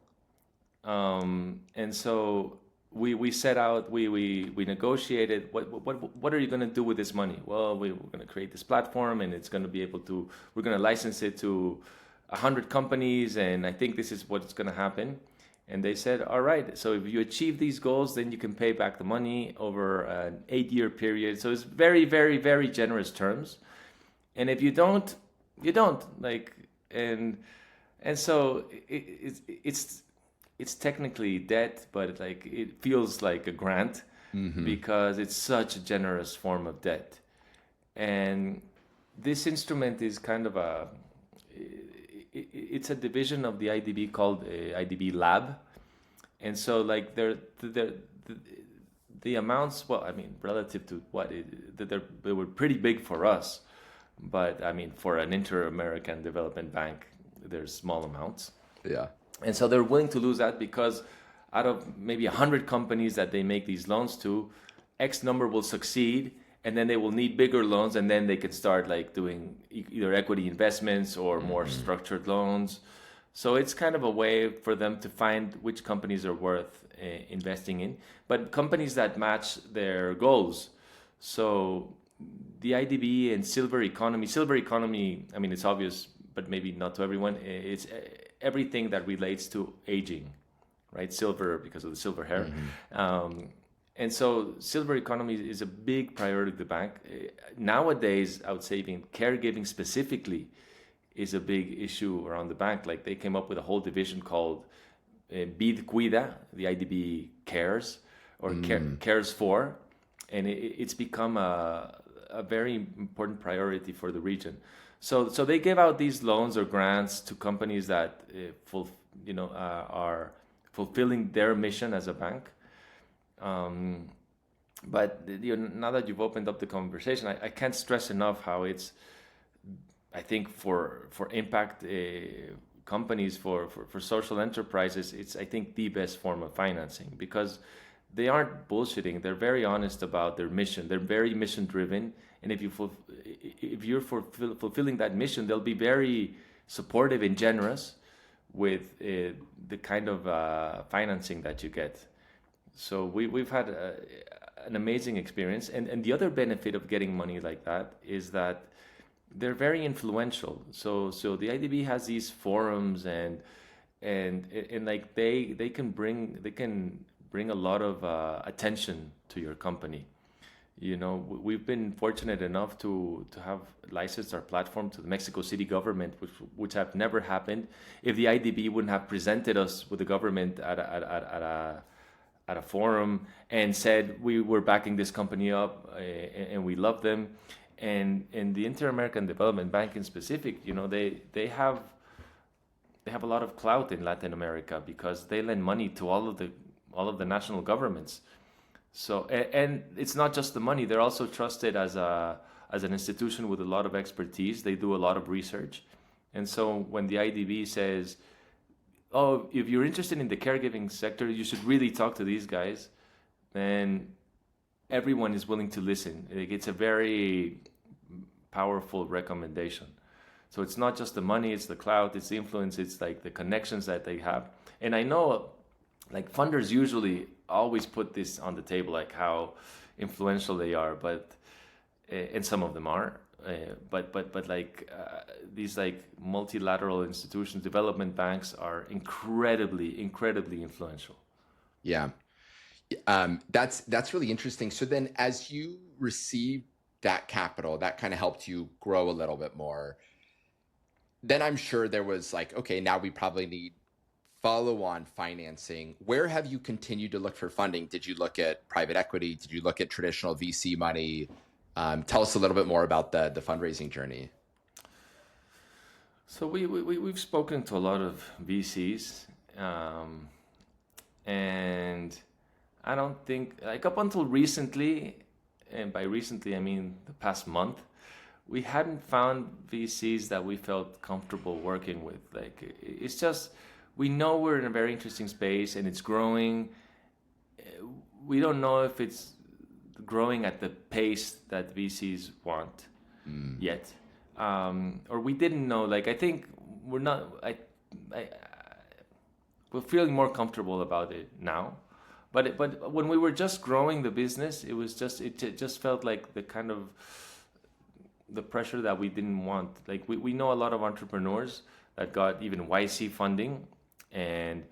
And so we set out, we negotiated, what are you going to do with this money? Well, we're going to create this platform, and it's going to be able to, we're going to license it to 100 companies, and I think this is what's going to happen. And they said, all right, so if you achieve these goals, then you can pay back the money over an 8-year period. So it's very, very, very generous terms. And if you don't, you don't. And so it's technically debt, but it feels like a grant because it's such a generous form of debt. And this instrument is kind of it's a division of the IDB called IDB Lab. And so the amounts, well, I mean, relative to they were pretty big for us. But I mean, for an Inter-American Development Bank, there's small amounts. Yeah. And so they're willing to lose that because out of maybe 100 companies that they make these loans to, X number will succeed, and then they will need bigger loans, and then they can start doing either equity investments or more structured loans. So it's kind of a way for them to find which companies are worth investing in, but companies that match their goals. So the IDB and Silver Economy, I mean, it's obvious, but maybe not to everyone. It's everything that relates to aging, right? Silver, because of the silver hair. And so Silver Economy is a big priority of the bank. Nowadays, I would say even caregiving specifically is a big issue around the bank. They came up with a whole division called BID Cuida, the IDB Cares, or Cares for, and it's become a very important priority for the region. So they give out these loans or grants to companies that are fulfilling their mission as a bank. But now that you've opened up the conversation, I can't stress enough how it's, I think for impact companies, for social enterprises, it's, I think, the best form of financing because they aren't bullshitting. They're very honest about their mission. They're very mission driven. And if you're fulfilling that mission, they'll be very supportive and generous with the kind of financing that you get. So we've had an amazing experience. And the other benefit of getting money like that is that they're very influential. So the IDB has these forums and they can bring a lot of attention to your company. We've been fortunate enough to have licensed our platform to the Mexico City government, which have never happened if the IDB wouldn't have presented us with the government at a forum and said we were backing this company up and we love them. And the Inter-American Development Bank in specific, they have a lot of clout in Latin America because they lend money to all of the national governments. So and it's not just the money; they're also trusted as an institution with a lot of expertise. They do a lot of research, and so when the IDB says, "Oh, if you're interested in the caregiving sector, you should really talk to these guys," then everyone is willing to listen. It's a very powerful recommendation. So it's not just the money; it's the clout, it's the influence, it's the connections that they have. And I know, funders usually always put this on the table, how influential they are, but and some of them are, but these multilateral institutions, development banks are incredibly influential. Yeah, that's really interesting. So then, as you received that capital, that kind of helped you grow a little bit more. Then I'm sure there was okay, now we probably need follow-on financing. Where have you continued to look for funding? Did you look at private equity? Did you look at traditional VC money? Tell us a little bit more about the fundraising journey. So we've spoken to a lot of VCs, and I don't think, like, up until recently, and by recently I mean the past month, we hadn't found VCs that we felt comfortable working with. Like, it's just, we know we're in a very interesting space and it's growing. We don't know if it's growing at the pace that VCs want yet, or we didn't know. Like, I think we're not. I we're feeling more comfortable about it now. But when we were just growing the business, it just felt like the kind of the pressure that we didn't want. Like, we know a lot of entrepreneurs that got even YC funding, and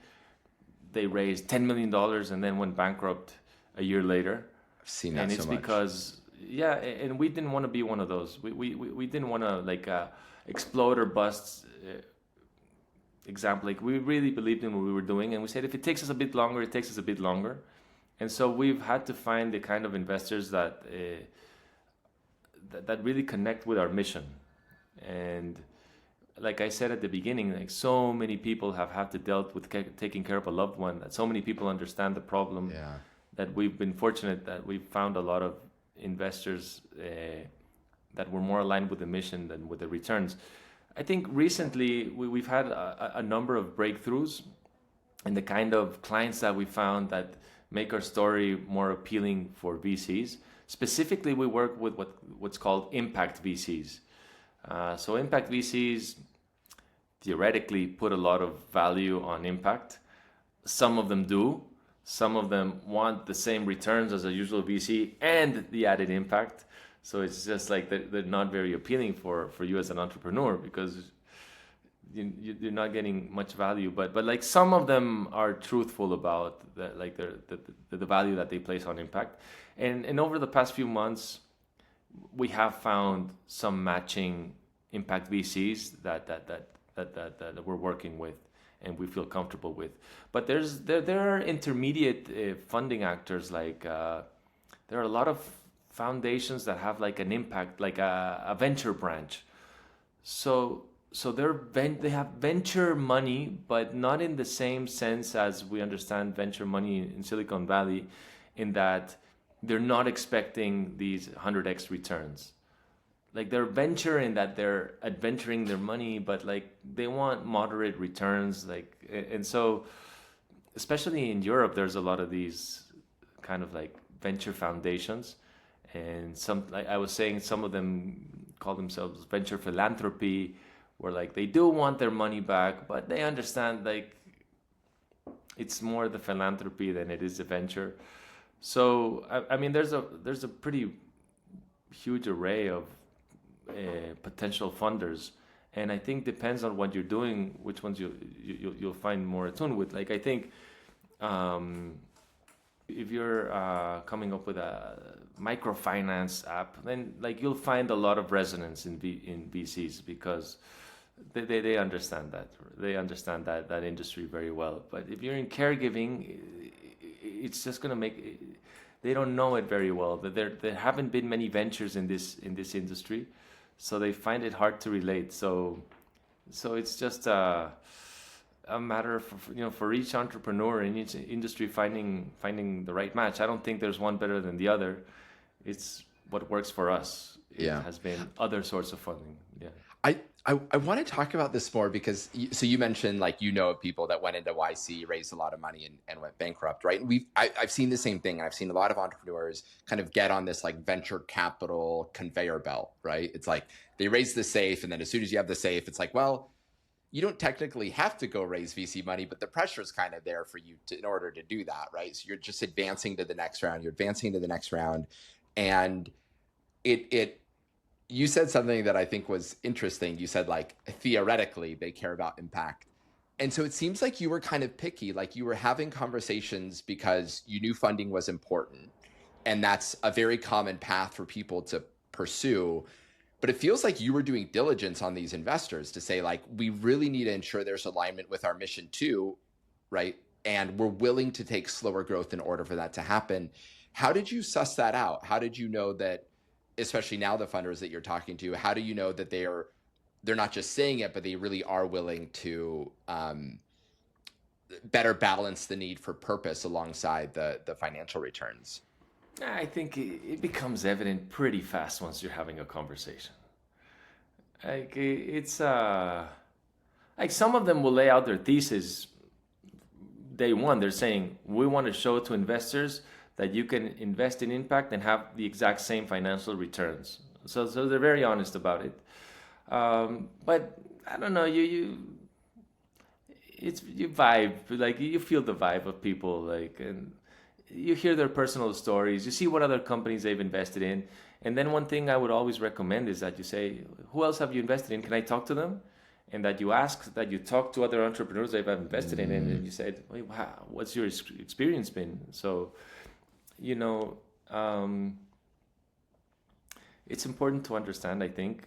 they raised $10 million and then went bankrupt a year later. I've seen that And so it's much. because, yeah, and we didn't want to be one of those. We didn't want to, like, explode or bust example. Like, we really believed in what we were doing, and we said if it takes us a bit longer, it takes us a bit longer. And so we've had to find the kind of investors that that really connect with our mission. And like I said at the beginning, like, so many people have had to dealt with taking care of a loved one, that so many people understand the problem. Yeah. That we've been fortunate that we've found a lot of investors that were more aligned with the mission than with the returns. I think recently we've had a number of breakthroughs in the kind of clients that we found that make our story more appealing for VCs. Specifically, we work with what's called impact VCs. So impact VCs theoretically put a lot of value on impact. Some of them do. Some of them want the same returns as a usual VC and the added impact. So it's just like they're not very appealing for you as an entrepreneur, because you're not getting much value. But like, some of them are truthful about like the value that they place on impact. And over the past few months, we have found some matching impact VCs that we're working with and we feel comfortable with. But there are intermediate funding actors. Like, there are a lot of foundations that have like an impact, like a venture branch. So they have venture money, but not in the same sense as we understand venture money in Silicon Valley, in that they're not expecting these 100x returns. Like, they're venture in that they're adventuring their money, but like, they want moderate returns. Like, and so especially in Europe, there's a lot of these kind of like venture foundations, and some, like I was saying, some of them call themselves venture philanthropy, where like they do want their money back, but they understand like it's more the philanthropy than it is the venture. So I mean, there's a pretty huge array of potential funders, and I think depends on what you're doing, which ones you'll find more attuned with. Like, I think if you're coming up with a microfinance app, then like you'll find a lot of resonance in VCs, because they understand that. They understand that industry very well. But if you're in caregiving, it's just gonna make, they don't know it very well. That there haven't been many ventures in this industry, so they find it hard to relate. So it's just a matter for each entrepreneur in each industry finding the right match. I don't think there's one better than the other. It's what works for us. Yeah. It has been other sorts of funding. Yeah. I want to talk about this more, because you mentioned, like, people that went into YC, raised a lot of money and went bankrupt, right? And I've seen the same thing. I've seen a lot of entrepreneurs kind of get on this like venture capital conveyor belt, right? It's like they raise the safe, and then as soon as you have the safe, it's like, well, you don't technically have to go raise VC money, but the pressure is kind of there for you in order to do that, right? So you're just advancing to the next round. You're advancing to the next round, and you said something that I think was interesting. You said, like, theoretically, they care about impact. And so it seems like you were kind of picky, like you were having conversations because you knew funding was important. And that's a very common path for people to pursue. But it feels like you were doing diligence on these investors to say, like, we really need to ensure there's alignment with our mission too, right? And we're willing to take slower growth in order for that to happen. How did you suss that out? How did you know that, especially now the funders that you're talking to, how do you know that they're not just saying it, but they really are willing to better balance the need for purpose alongside the financial returns? I think it becomes evident pretty fast once you're having a conversation. Like it's like some of them will lay out their thesis day one. They're saying we want to show to investors that you can invest in impact and have the exact same financial returns. So they're very honest about it. But I don't know, you vibe, like you feel the vibe of people, like, and you hear their personal stories, you see what other companies they've invested in. And then one thing I would always recommend is that you say, who else have you invested in? Can I talk to them? And that you ask, that you talk to other entrepreneurs they've invested in, and you said, wait, wow, what's your experience been? So, you know, it's important to understand, I think,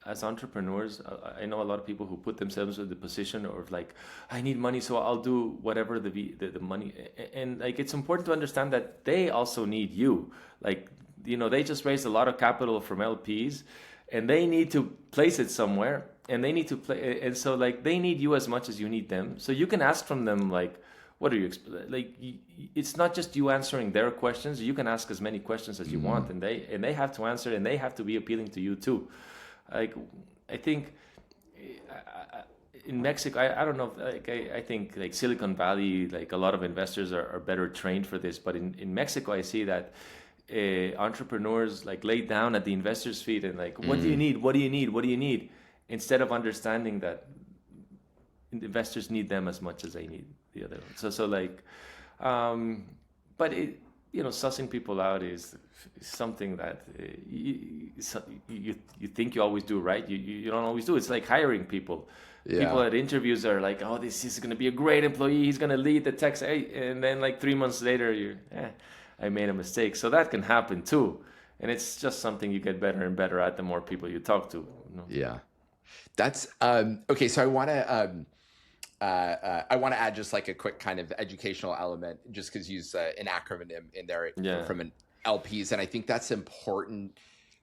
as entrepreneurs, I know a lot of people who put themselves in the position of like, I need money, so I'll do whatever the money. And like, it's important to understand that they also need you. Like, you know, they just raised a lot of capital from LPs, and they need to place it somewhere, and they need to play. And so like, they need you as much as you need them. So you can ask from them, like, what are you like? It's not just you answering their questions. You can ask as many questions as you want, and they have to answer, and they have to be appealing to you too. Like, I think in Mexico, I don't know, like, I think like Silicon Valley, like a lot of investors are better trained for this. But in Mexico, I see that entrepreneurs like lay down at the investors' feet and like, what do you need? What do you need? What do you need? Instead of understanding that investors need them as much as they need the other one. So like, but it, you know, sussing people out is something that you think you always do, right? You don't always do. It's like hiring people. Yeah. People at interviews are like, oh, this is going to be a great employee. He's going to lead the tech. And then like 3 months later, I made a mistake. So that can happen too. And it's just something you get better and better at the more people you talk to. You know? Yeah. That's okay. So I want to add just like a quick kind of educational element, just because you use an acronym in there from an LPs. And I think that's important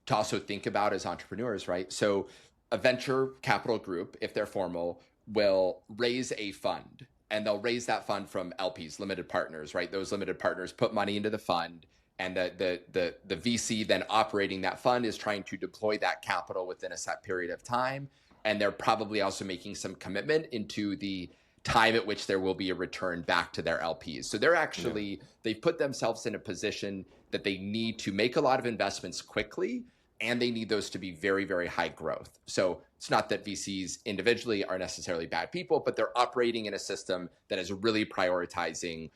to also think about as entrepreneurs, right? So a venture capital group, if they're formal, will raise a fund, and they'll raise that fund from LPs, limited partners, right? Those limited partners put money into the fund, and the VC then operating that fund is trying to deploy that capital within a set period of time. And they're probably also making some commitment into the time at which there will be a return back to their LPs. So they're actually, they've put themselves in a position that they need to make a lot of investments quickly, and they need those to be very, very high growth. So it's not that VCs individually are necessarily bad people, but they're operating in a system that is really prioritizing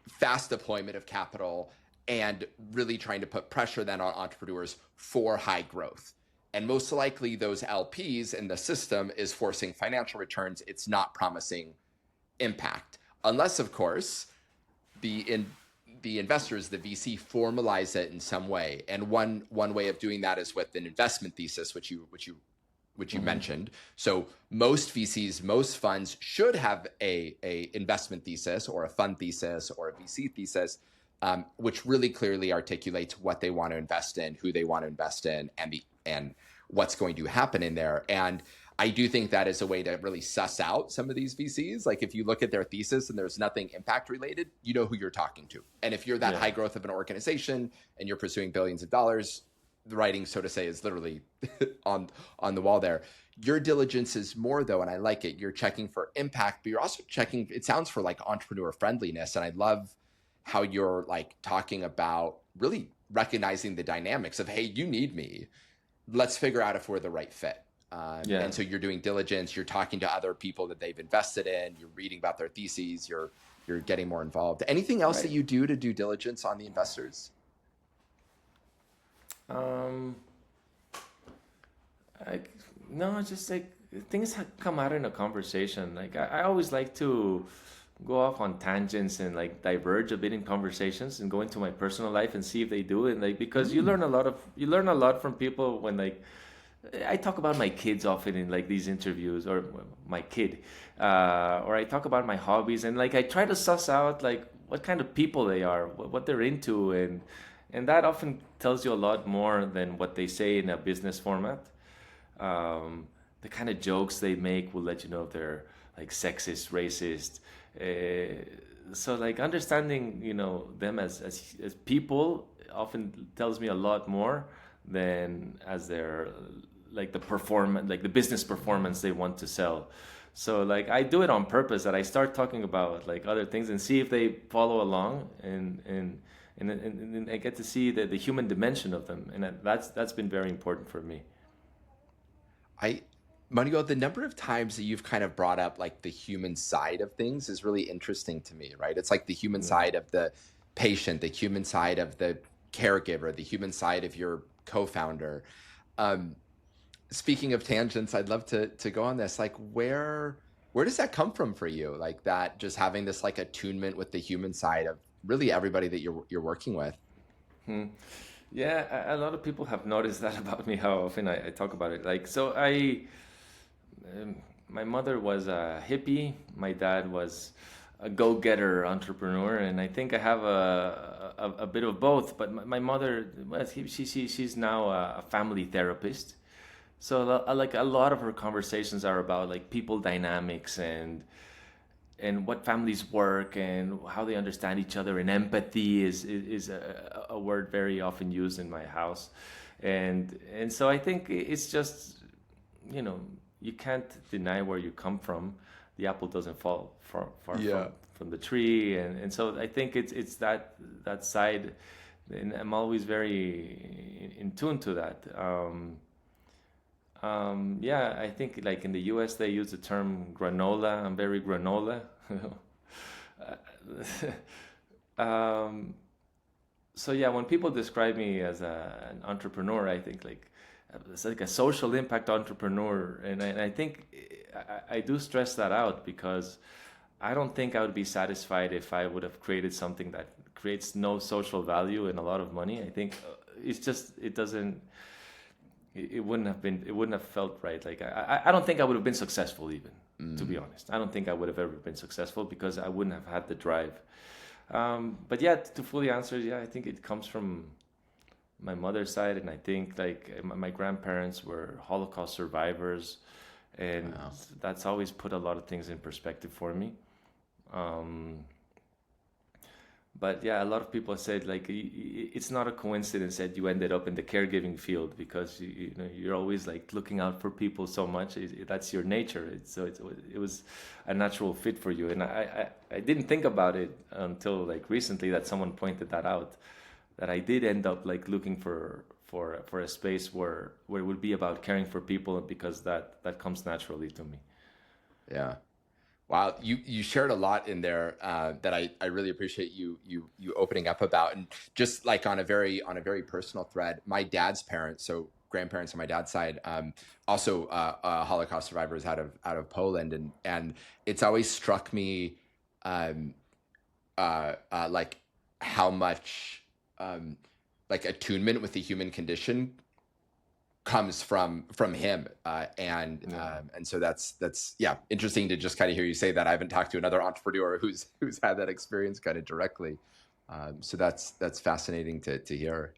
fast deployment of capital and really trying to put pressure then on entrepreneurs for high growth. And most likely those LPs in the system is forcing financial returns. It's not promising impact. Unless, of course, the investors, the VC, formalize it in some way. And one way of doing that is with an investment thesis, which you mentioned. So most VCs, most funds should have a investment thesis or a fund thesis or a VC thesis, which really clearly articulates what they want to invest in, who they want to invest in, and what's going to happen in there. And I do think that is a way to really suss out some of these VCs. Like if you look at their thesis and there's nothing impact related, you know who you're talking to. And if you're that high growth of an organization and you're pursuing billions of dollars, the writing, so to say, is literally on the wall there. Your diligence is more though, and I like it. You're checking for impact, but you're also checking, it sounds, for like entrepreneur friendliness. And I love how you're like talking about really recognizing the dynamics of, hey, you need me. Let's figure out if we're the right fit. And so you're doing diligence, you're talking to other people that they've invested in, you're reading about their theses, you're getting more involved. Anything else that you do to due diligence on the investors? No, just like things come out in a conversation. Like I always like to go off on tangents and like diverge a bit in conversations and go into my personal life and see if they do it. Like because you learn a lot from people when like I talk about my kids often in like these interviews, or my kid, or I talk about my hobbies, and like I try to suss out like what kind of people they are, what they're into, and that often tells you a lot more than what they say in a business format. the kind of jokes they make will let you know if they're like sexist, racist. So like understanding, them as people often tells me a lot more than as their like the performance, like the business performance they want to sell. So like I do it on purpose, that I start talking about like other things and see if they follow along, and I get to see the human dimension of them, and that's been very important for me. I, Manuel, the number of times that you've kind of brought up like the human side of things is really interesting to me, right? It's like the human Yeah. side of the patient, the human side of the caregiver, the human side of your co-founder. Um, Speaking of tangents, I'd love to go on this. Like, where does that come from for you? Like that, just having this like attunement with the human side of really everybody that you're working with. Hmm. Yeah, a lot of people have noticed that about me, how often I talk about it. Like, so um, my mother was a hippie, my dad was a go-getter entrepreneur, and I think I have a bit of both. But my mother, well, she's now a family therapist. So like a lot of her conversations are about like people dynamics and what families work and how they understand each other, and empathy is a word very often used in my house. And so I think it's just, you know you can't deny where you come from. The apple doesn't fall far Yeah. from the tree, and so I think it's that side, and I'm always very in tune to that. Yeah, I think like in the US they use the term granola. I'm very granola. um, so yeah, when people describe me as an entrepreneur, I think like it's like a social impact entrepreneur, and I think I do stress that out because I don't think I would be satisfied if I would have created something that creates no social value and a lot of money. I think it's just it doesn't it wouldn't have felt right. Like I don't think I would have been successful even, to be Mm. honest. I don't think I would have ever been successful because I wouldn't have had the drive. But yeah, to fully answer, yeah, I think it comes from my mother's side, and I think like my grandparents were Holocaust survivors, and Wow. that's always put a lot of things in perspective for me. Um, but yeah, a lot of people said like it's not a coincidence that you ended up in the caregiving field because you're always like looking out for people so much. That's your nature. It was a natural fit for you, and I didn't think about it until like recently that someone pointed that out, that I did end up like looking for a space where it would be about caring for people because that comes naturally to me. Yeah. Wow, you shared a lot in there that I really appreciate you opening up about, and just like on a very personal thread. My dad's parents, so grandparents on my dad's side, also Holocaust survivors out of Poland, and it's always struck me um, like how much um, like attunement with the human condition comes from him, Yeah. and so that's yeah, interesting to just kind of hear you say that. I haven't talked to another entrepreneur who's had that experience kind of directly, so that's fascinating to hear.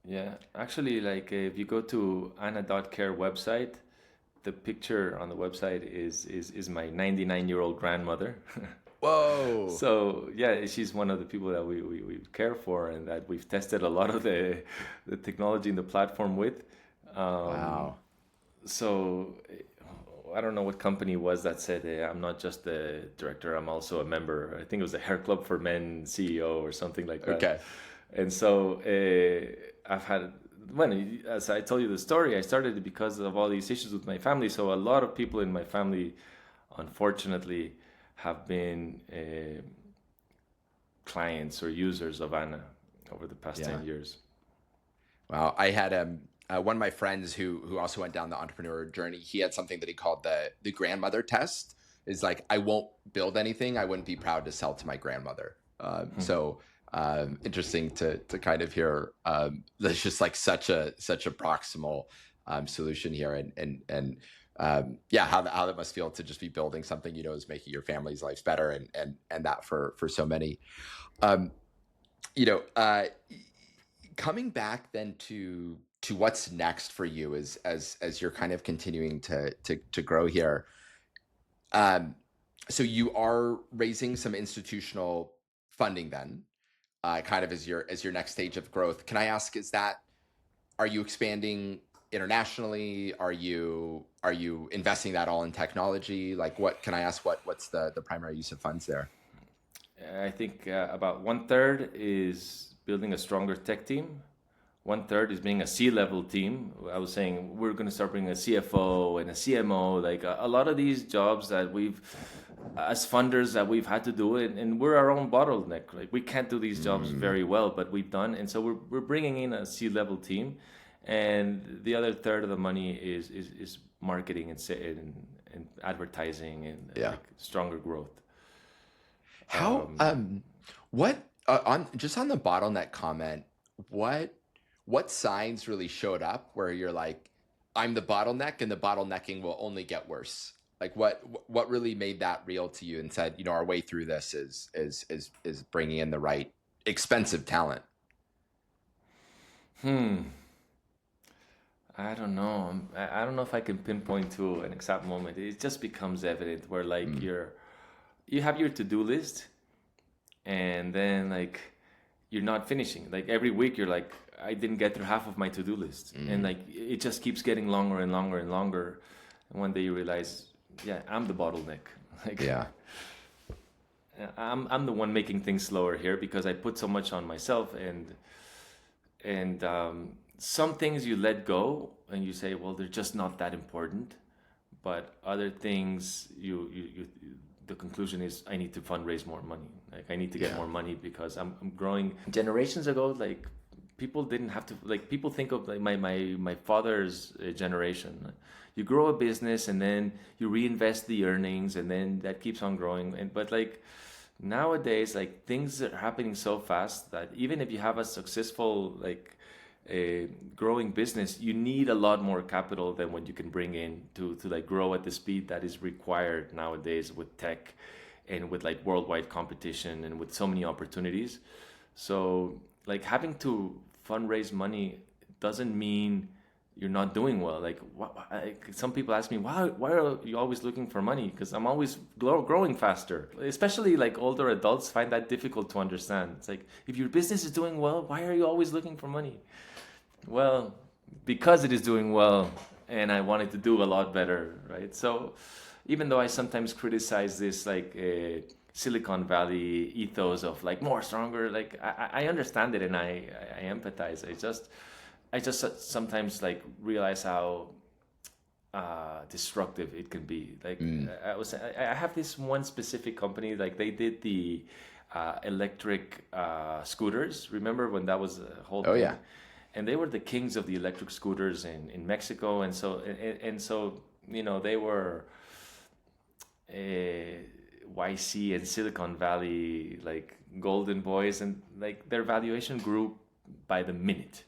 Yeah, actually, like if you go to Ana.care website, the picture on the website is my 99-year-old grandmother. Whoa. So yeah, she's one of the people that we care for and that we've tested a lot of the technology and the platform with. Um, Wow. so I don't know what company it was that said, I'm not just the director, I'm also a member. I think it was the Hair Club for Men CEO or something like that. Okay. And so I've had, when, as I told you the story, I started it because of all these issues with my family. So a lot of people in my family, unfortunately, have been clients or users of Anna over the past Yeah. 10 years. Wow. I had one of my friends who also went down the entrepreneur journey. He had something that he called the grandmother test. Is like, I won't build anything I wouldn't be proud to sell to my grandmother. So interesting to kind of hear. There's just like such a proximal solution here, yeah, how that must feel to just be building something is making your family's lives better, and that for so many. Um, you know, uh, Coming back then to what's next for you as you're kind of continuing to grow here. So you are raising some institutional funding then, kind of as your next stage of growth. Can I ask, are you expanding internationally? Are you investing that all in technology? Like, what can I ask? What's the primary use of funds there? I think about 1/3 is building a stronger tech team. 1/3 is being a C-level team. I was saying we're going to start bringing a CFO and a CMO, like a lot of these jobs that we've, as funders, that we've had to do it, and we're our own bottleneck. Like we can't do these jobs very well, but we've done, and so we're bringing in a C-level team, and the other third of the money is marketing and advertising and like stronger growth. How what on just on the bottleneck comment, what signs really showed up where you're like, I'm the bottleneck and the bottlenecking will only get worse? Like what really made that real to you and said, our way through this is bringing in the right expensive talent? I don't know. I don't know if I can pinpoint to an exact moment. It just becomes evident where like you have your to-do list, and then like you're not finishing. Like every week you're like, I didn't get through half of my to-do list, and like it just keeps getting longer and longer and longer. And one day you realize, I'm the bottleneck. Like I'm the one making things slower here because I put so much on myself, and some things you let go and you say, well, they're just not that important. But other things, you the conclusion is, I need to fundraise more money. Like I need to get more money because I'm growing. Generations ago, like people didn't have to, like people think of like my father's generation. You grow a business and then you reinvest the earnings and then that keeps on growing. But like nowadays, like things are happening so fast that even if you have a successful like a growing business, you need a lot more capital than what you can bring in to like grow at the speed that is required nowadays with tech and with like worldwide competition and with so many opportunities. So like having to fundraise money doesn't mean you're not doing well. Like some people ask me, why are you always looking for money? Because I'm always growing faster. Especially like older adults find that difficult to understand. It's like, if your business is doing well, why are you always looking for money? Well, because it is doing well and I wanted to do a lot better, right? So even though I sometimes criticize this like Silicon Valley ethos of like more stronger, like I understand it and I empathize. I just sometimes like realize how destructive it can be. Like I have this one specific company, like they did the electric scooters. Remember when that was a whole thing? Oh yeah. And they were the kings of the electric scooters in Mexico, and so they were YC and Silicon Valley like golden boys, and like their valuation grew by the minute,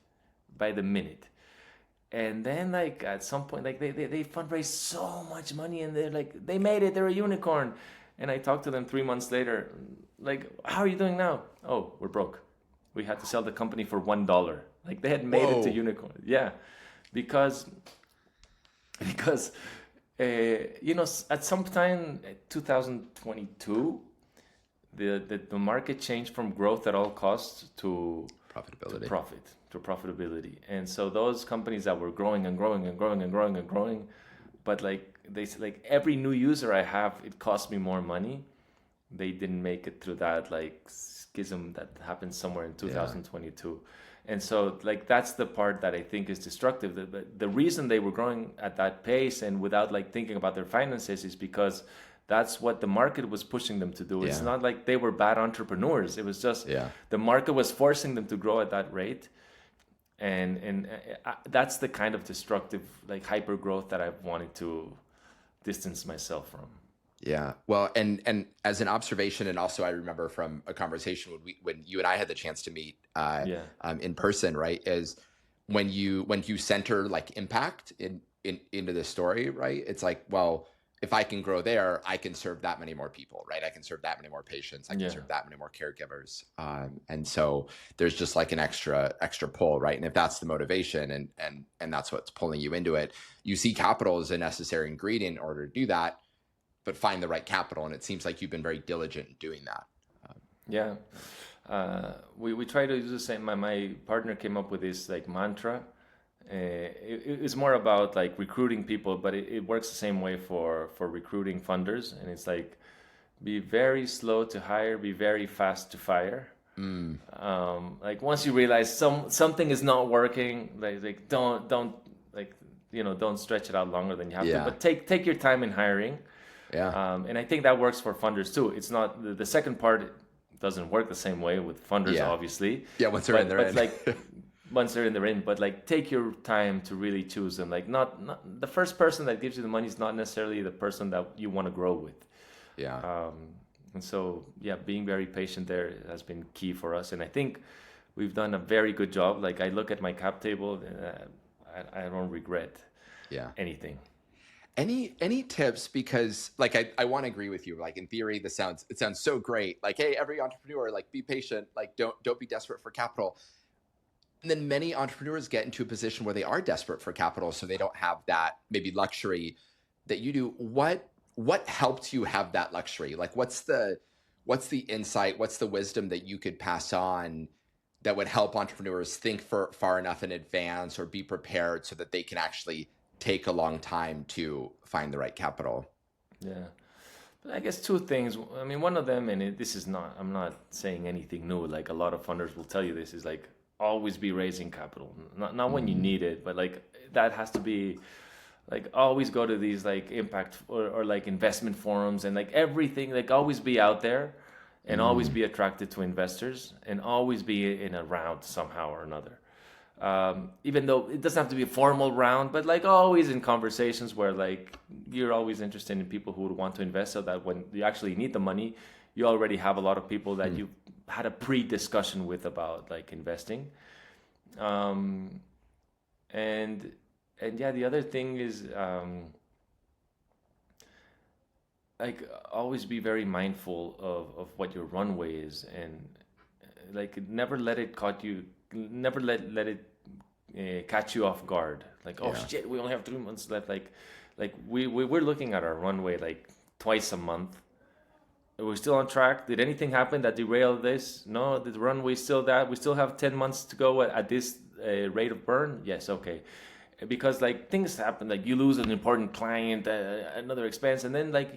and then like at some point like they fundraised so much money and they're like they made it, they're a unicorn, and I talked to them 3 months later, like, how are you doing now? Oh, we're broke. We had to sell the company for $1. Like they had made it to unicorn. Yeah. Because at some time, 2022, the market changed from growth at all costs to profitability. And so those companies that were growing and growing and growing and growing and growing, but like they said, like every new user I have, it costs me more money. They didn't make it through that like schism that happened somewhere in 2022. And so like that's the part that I think is destructive. The reason they were growing at that pace and without like thinking about their finances is because that's what the market was pushing them to do. It's not like they were bad entrepreneurs. It was just the market was forcing them to grow at that rate. And that's the kind of destructive like hyper growth that I've wanted to distance myself from. Yeah. Well, and as an observation, and also I remember from a conversation when you and I had the chance to meet in person, right? Is when you center like impact into the story, right? It's like, well, if I can grow there, I can serve that many more people, right? I can serve that many more patients. I can Yeah. serve that many more caregivers. And so there's just like an extra pull, right? And if that's the motivation and that's what's pulling you into it, you see capital as a necessary ingredient in order to do that, but find the right capital. And it seems like you've been very diligent in doing that. Yeah. We try to use the same. My partner came up with this like mantra. It's more about like recruiting people, but it works the same way for recruiting funders. And it's like, be very slow to hire, be very fast to fire. Like once you realize something is not working, like don't like, don't stretch it out longer than you have to. But take your time in hiring. Yeah. And I think that works for funders too. It's not the second part doesn't work the same way with funders, obviously. Yeah, once they're in, they're in. Like once they're in, they're in. But like, take your time to really choose them. Like, not the first person that gives you the money is not necessarily the person that you want to grow with. Yeah. And so, being very patient there has been key for us. And I think we've done a very good job. Like, I look at my cap table, I don't regret anything. Any tips? Because like I want to agree with you. Like in theory, it sounds so great. Like, hey, every entrepreneur, like be patient. Like don't be desperate for capital. And then many entrepreneurs get into a position where they are desperate for capital, so they don't have that maybe luxury that you do. What helped you have that luxury? Like what's the insight? What's the wisdom that you could pass on that would help entrepreneurs think far enough in advance or be prepared so that they can actually take a long time to find the right capital? Yeah. But I guess two things. I mean, one of them, and I'm not saying anything new. Like a lot of funders will tell you this, is like always be raising capital. Not when you need it, but like that has to be like always go to these like impact or like investment forums and like everything, like always be out there and always be attracted to investors and always be in a round somehow or another. Even though it doesn't have to be a formal round, but like always in conversations where like you're always interested in people who would want to invest, so that when you actually need the money, you already have a lot of people that you had a pre-discussion with about like investing. And the other thing is like always be very mindful of what your runway is, and like never let it let it catch you off guard. Like, oh shit, we only have 3 months left. Like we're looking at our runway like twice a month. We're still on track. Did anything happen that derailed this? No, the runway's still that. We still have 10 months to go at this rate of burn. Yes, okay. Because like things happen, like you lose an important client, another expense, and then like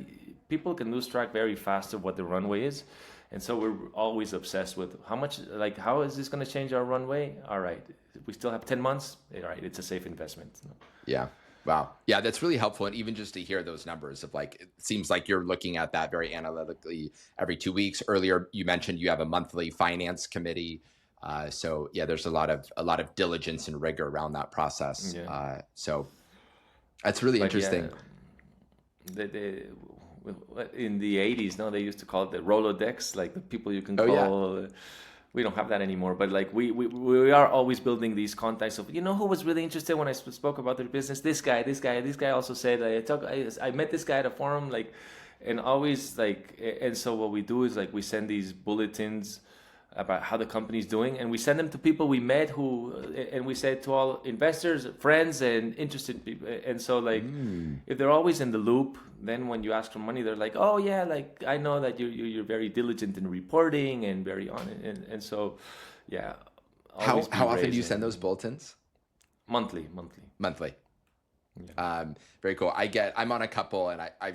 people can lose track very fast of what the runway is. And so we're always obsessed with how is this going to change our runway? All right, we still have 10 months. All right, it's a safe investment. Yeah. Wow. Yeah, that's really helpful. And even just to hear those numbers of like, it seems like you're looking at that very analytically every 2 weeks. Earlier, you mentioned you have a monthly finance committee. So yeah, there's a lot of diligence and rigor around that process. Yeah. So that's really interesting. In the 80s, no, they used to call it the Rolodex, like the people you can call. We don't have that anymore, but like we are always building these contacts of, who was really interested when I spoke about their business? This guy also said, I met this guy at a forum, like, and always like, and so what we do is like, we send these bulletins about how the company's doing, and we send them to people we met and we say to all investors, friends, and interested people. And so like, if they're always in the loop, then when you ask for money, they're like, oh yeah, like I know that you're very diligent in reporting and very on it. And so, yeah. How often do you send those bulletins? Monthly. Yeah. Very cool. I'm on a couple, and I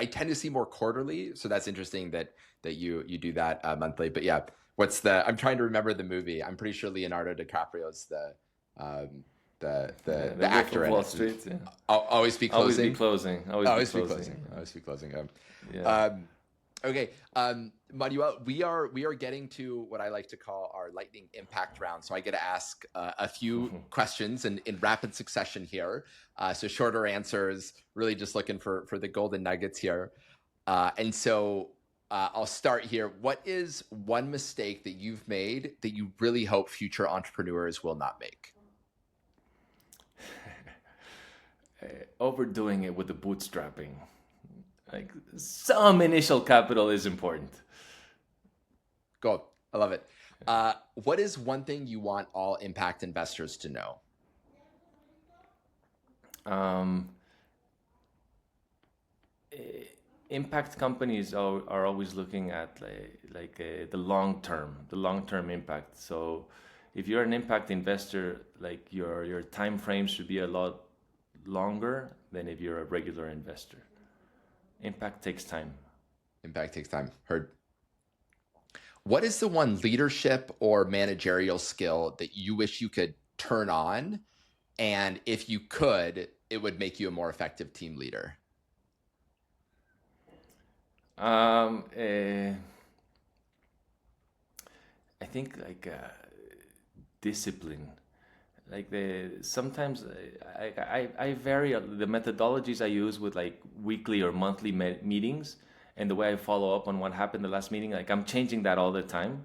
tend to see more quarterly. So that's interesting that you do that monthly. But yeah, I'm trying to remember the movie. I'm pretty sure Leonardo DiCaprio's the actor in Wall it. Street. Yeah. Always be closing. Always be closing. Always be closing. Yeah. Okay. Manuel, we are getting to what I like to call our lightning impact round. So I get to ask a few questions in rapid succession here. So shorter answers, really just looking for the golden nuggets here. And so I'll start here. What is one mistake that you've made that you really hope future entrepreneurs will not make? overdoing it with the bootstrapping. Like some initial capital is important. Go. I love it. What is one thing you want all impact investors to know? Impact companies are always looking at the long term impact. So if you're an impact investor, like your time frame should be a lot longer than if you're a regular investor. Impact takes time. Impact takes time. Heard. What is the one leadership or managerial skill that you wish you could turn on? And if you could, it would make you a more effective team leader? I think discipline. Sometimes I vary the methodologies I use with like weekly or monthly meetings, and the way I follow up on what happened the last meeting. Like I'm changing that all the time,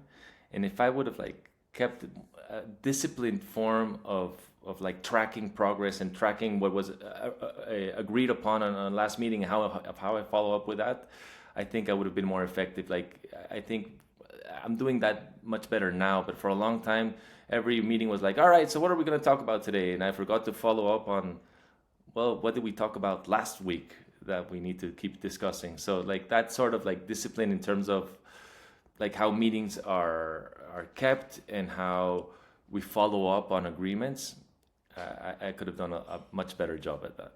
and if I would have like kept a disciplined form of like tracking progress and tracking what was agreed upon on last meeting, how I follow up with that, I think I would have been more effective. Like I think I'm doing that much better now, but for a long time, every meeting was like, all right, so what are we going to talk about today? And I forgot to follow up on, well, what did we talk about last week that we need to keep discussing? So like that sort of like discipline in terms of like how meetings are kept and how we follow up on agreements. I could have done a much better job at that.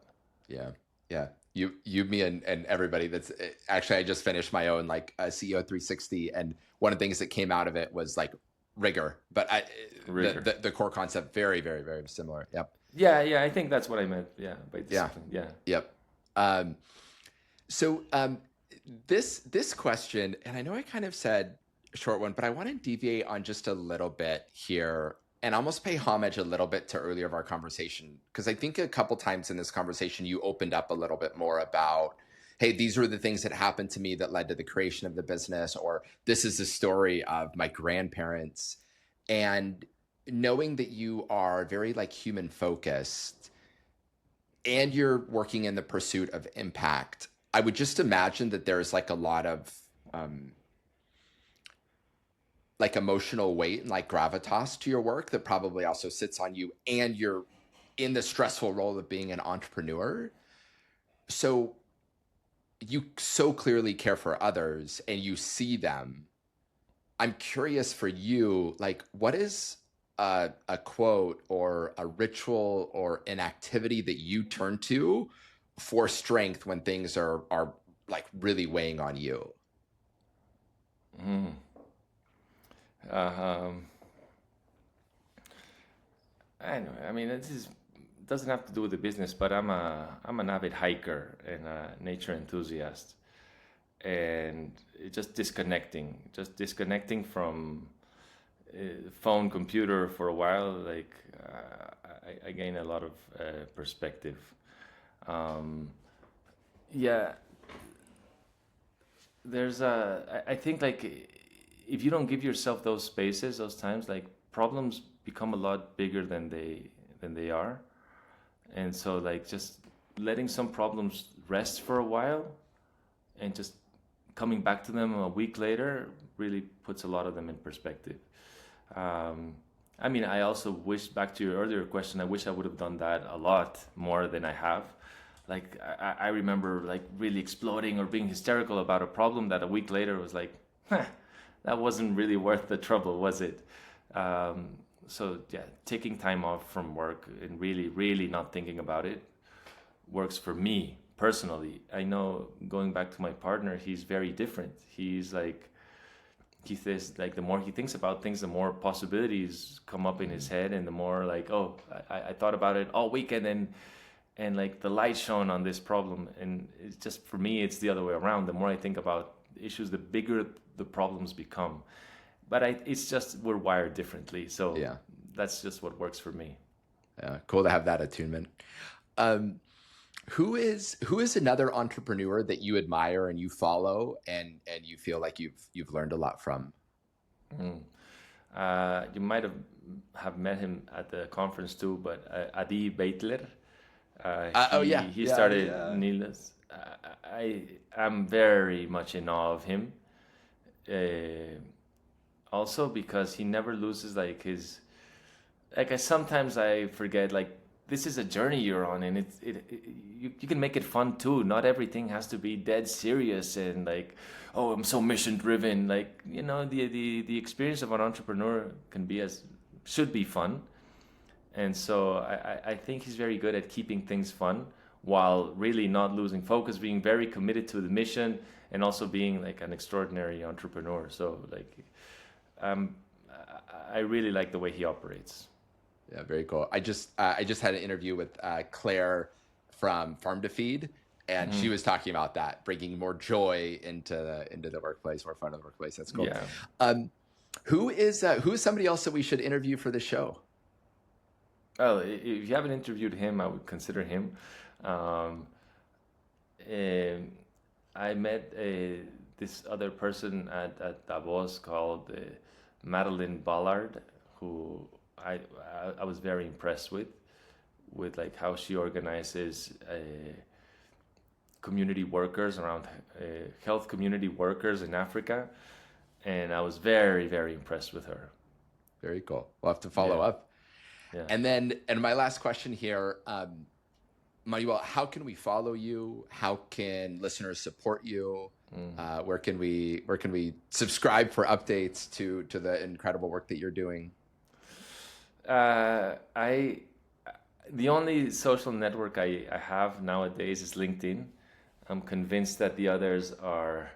Yeah. Yeah. You, me, and everybody that's actually, I just finished my own like CEO 360. And one of the things that came out of it was like rigor, but rigor. The core concept, very, very, very similar. Yep. Yeah. I think that's what I meant. Yeah. By discipline. Yeah. Yep. So this question, and I know I kind of said a short one, but I want to deviate on just a little bit here and almost pay homage a little bit to earlier of our conversation, because I think a couple times in this conversation, you opened up a little bit more about, hey, these were the things that happened to me that led to the creation of the business, or this is the story of my grandparents. And knowing that you are very like human focused and you're working in the pursuit of impact, I would just imagine that there's like a lot of like emotional weight and like gravitas to your work that probably also sits on you, and you're in the stressful role of being an entrepreneur. So you so clearly care for others and you see them. I'm curious for you, like what is a quote or a ritual or an activity that you turn to for strength when things are like really weighing on you? I mean, doesn't have to do with the business, but I'm an avid hiker and a nature enthusiast, and just disconnecting from phone, computer for a while. Like I gain a lot of perspective. Yeah, I think like if you don't give yourself those spaces, those times, like problems become a lot bigger than they are. And so like just letting some problems rest for a while and just coming back to them a week later really puts a lot of them in perspective. I mean, I also wish, back to your earlier question, I wish I would have done that a lot more than I have. Like I remember like really exploding or being hysterical about a problem that a week later was like, that wasn't really worth the trouble, was it? So yeah, taking time off from work and really not thinking about it works for me personally. I know, going back to my partner, he's very different. He says like the more he thinks about things, the more possibilities come up in his head, and the more like, oh, I thought about it all weekend and like the light shone on this problem. And it's just, for me, it's the other way around. The more I think about issues, the bigger the problems become. But it's just, we're wired differently. So yeah, that's just what works for me. Yeah, cool to have that attunement. Who is another entrepreneur that you admire and you follow and you feel like you've learned a lot from? You might have met him at the conference too, but Adi Beitler. He started Needless. I'm very much in awe of him. Also because he never loses like his, like sometimes I forget, like this is a journey you're on, and you can make it fun too. Not everything has to be dead serious and like, oh, I'm so mission driven. Like, the experience of an entrepreneur should be fun. And so I think he's very good at keeping things fun while really not losing focus, being very committed to the mission, and also being like an extraordinary entrepreneur. So like, I really like the way he operates. Yeah, very cool. I just had an interview with Claire from Farm to Feed, and she was talking about that, bringing more joy into the workplace, more fun in the workplace. That's cool. Yeah. Who is somebody else that we should interview for the show? Well, if you haven't interviewed him, I would consider him. I met this other person at Davos called Madeline Ballard, who I was very impressed with like how she organizes community workers around health community workers in Africa, and I was very, very impressed with her. Very cool. We'll have to follow up. Yeah. And my last question here, Manuel, how can we follow you? How can listeners support you? Where can we subscribe for updates to the incredible work that you're doing? The only social network I have nowadays is LinkedIn. I'm convinced that the others are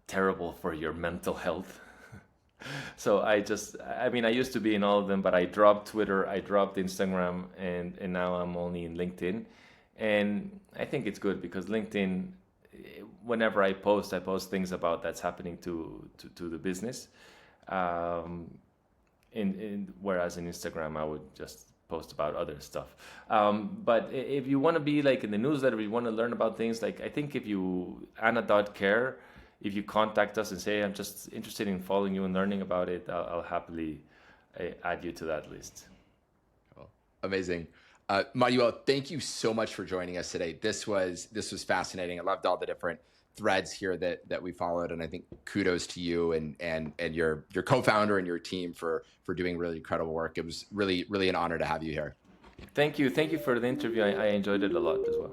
terrible for your mental health. So I used to be in all of them, but I dropped Twitter, I dropped Instagram, and now I'm only in LinkedIn. And I think it's good because LinkedIn, whenever I post things about that's happening to the business. Whereas in Instagram, I would just post about other stuff. But if you want to be like in the newsletter, if you want to learn about things, like I think if you, Ana.care, if you contact us and say, I'm just interested in following you and learning about it, I'll happily add you to that list. Cool. Amazing. Manuel, thank you so much for joining us today. This was fascinating. I loved all the different threads here that we followed, and I think kudos to you and your co-founder and your team for doing really incredible work. It was really, really an honor to have you here. Thank you for the interview. I enjoyed it a lot as well.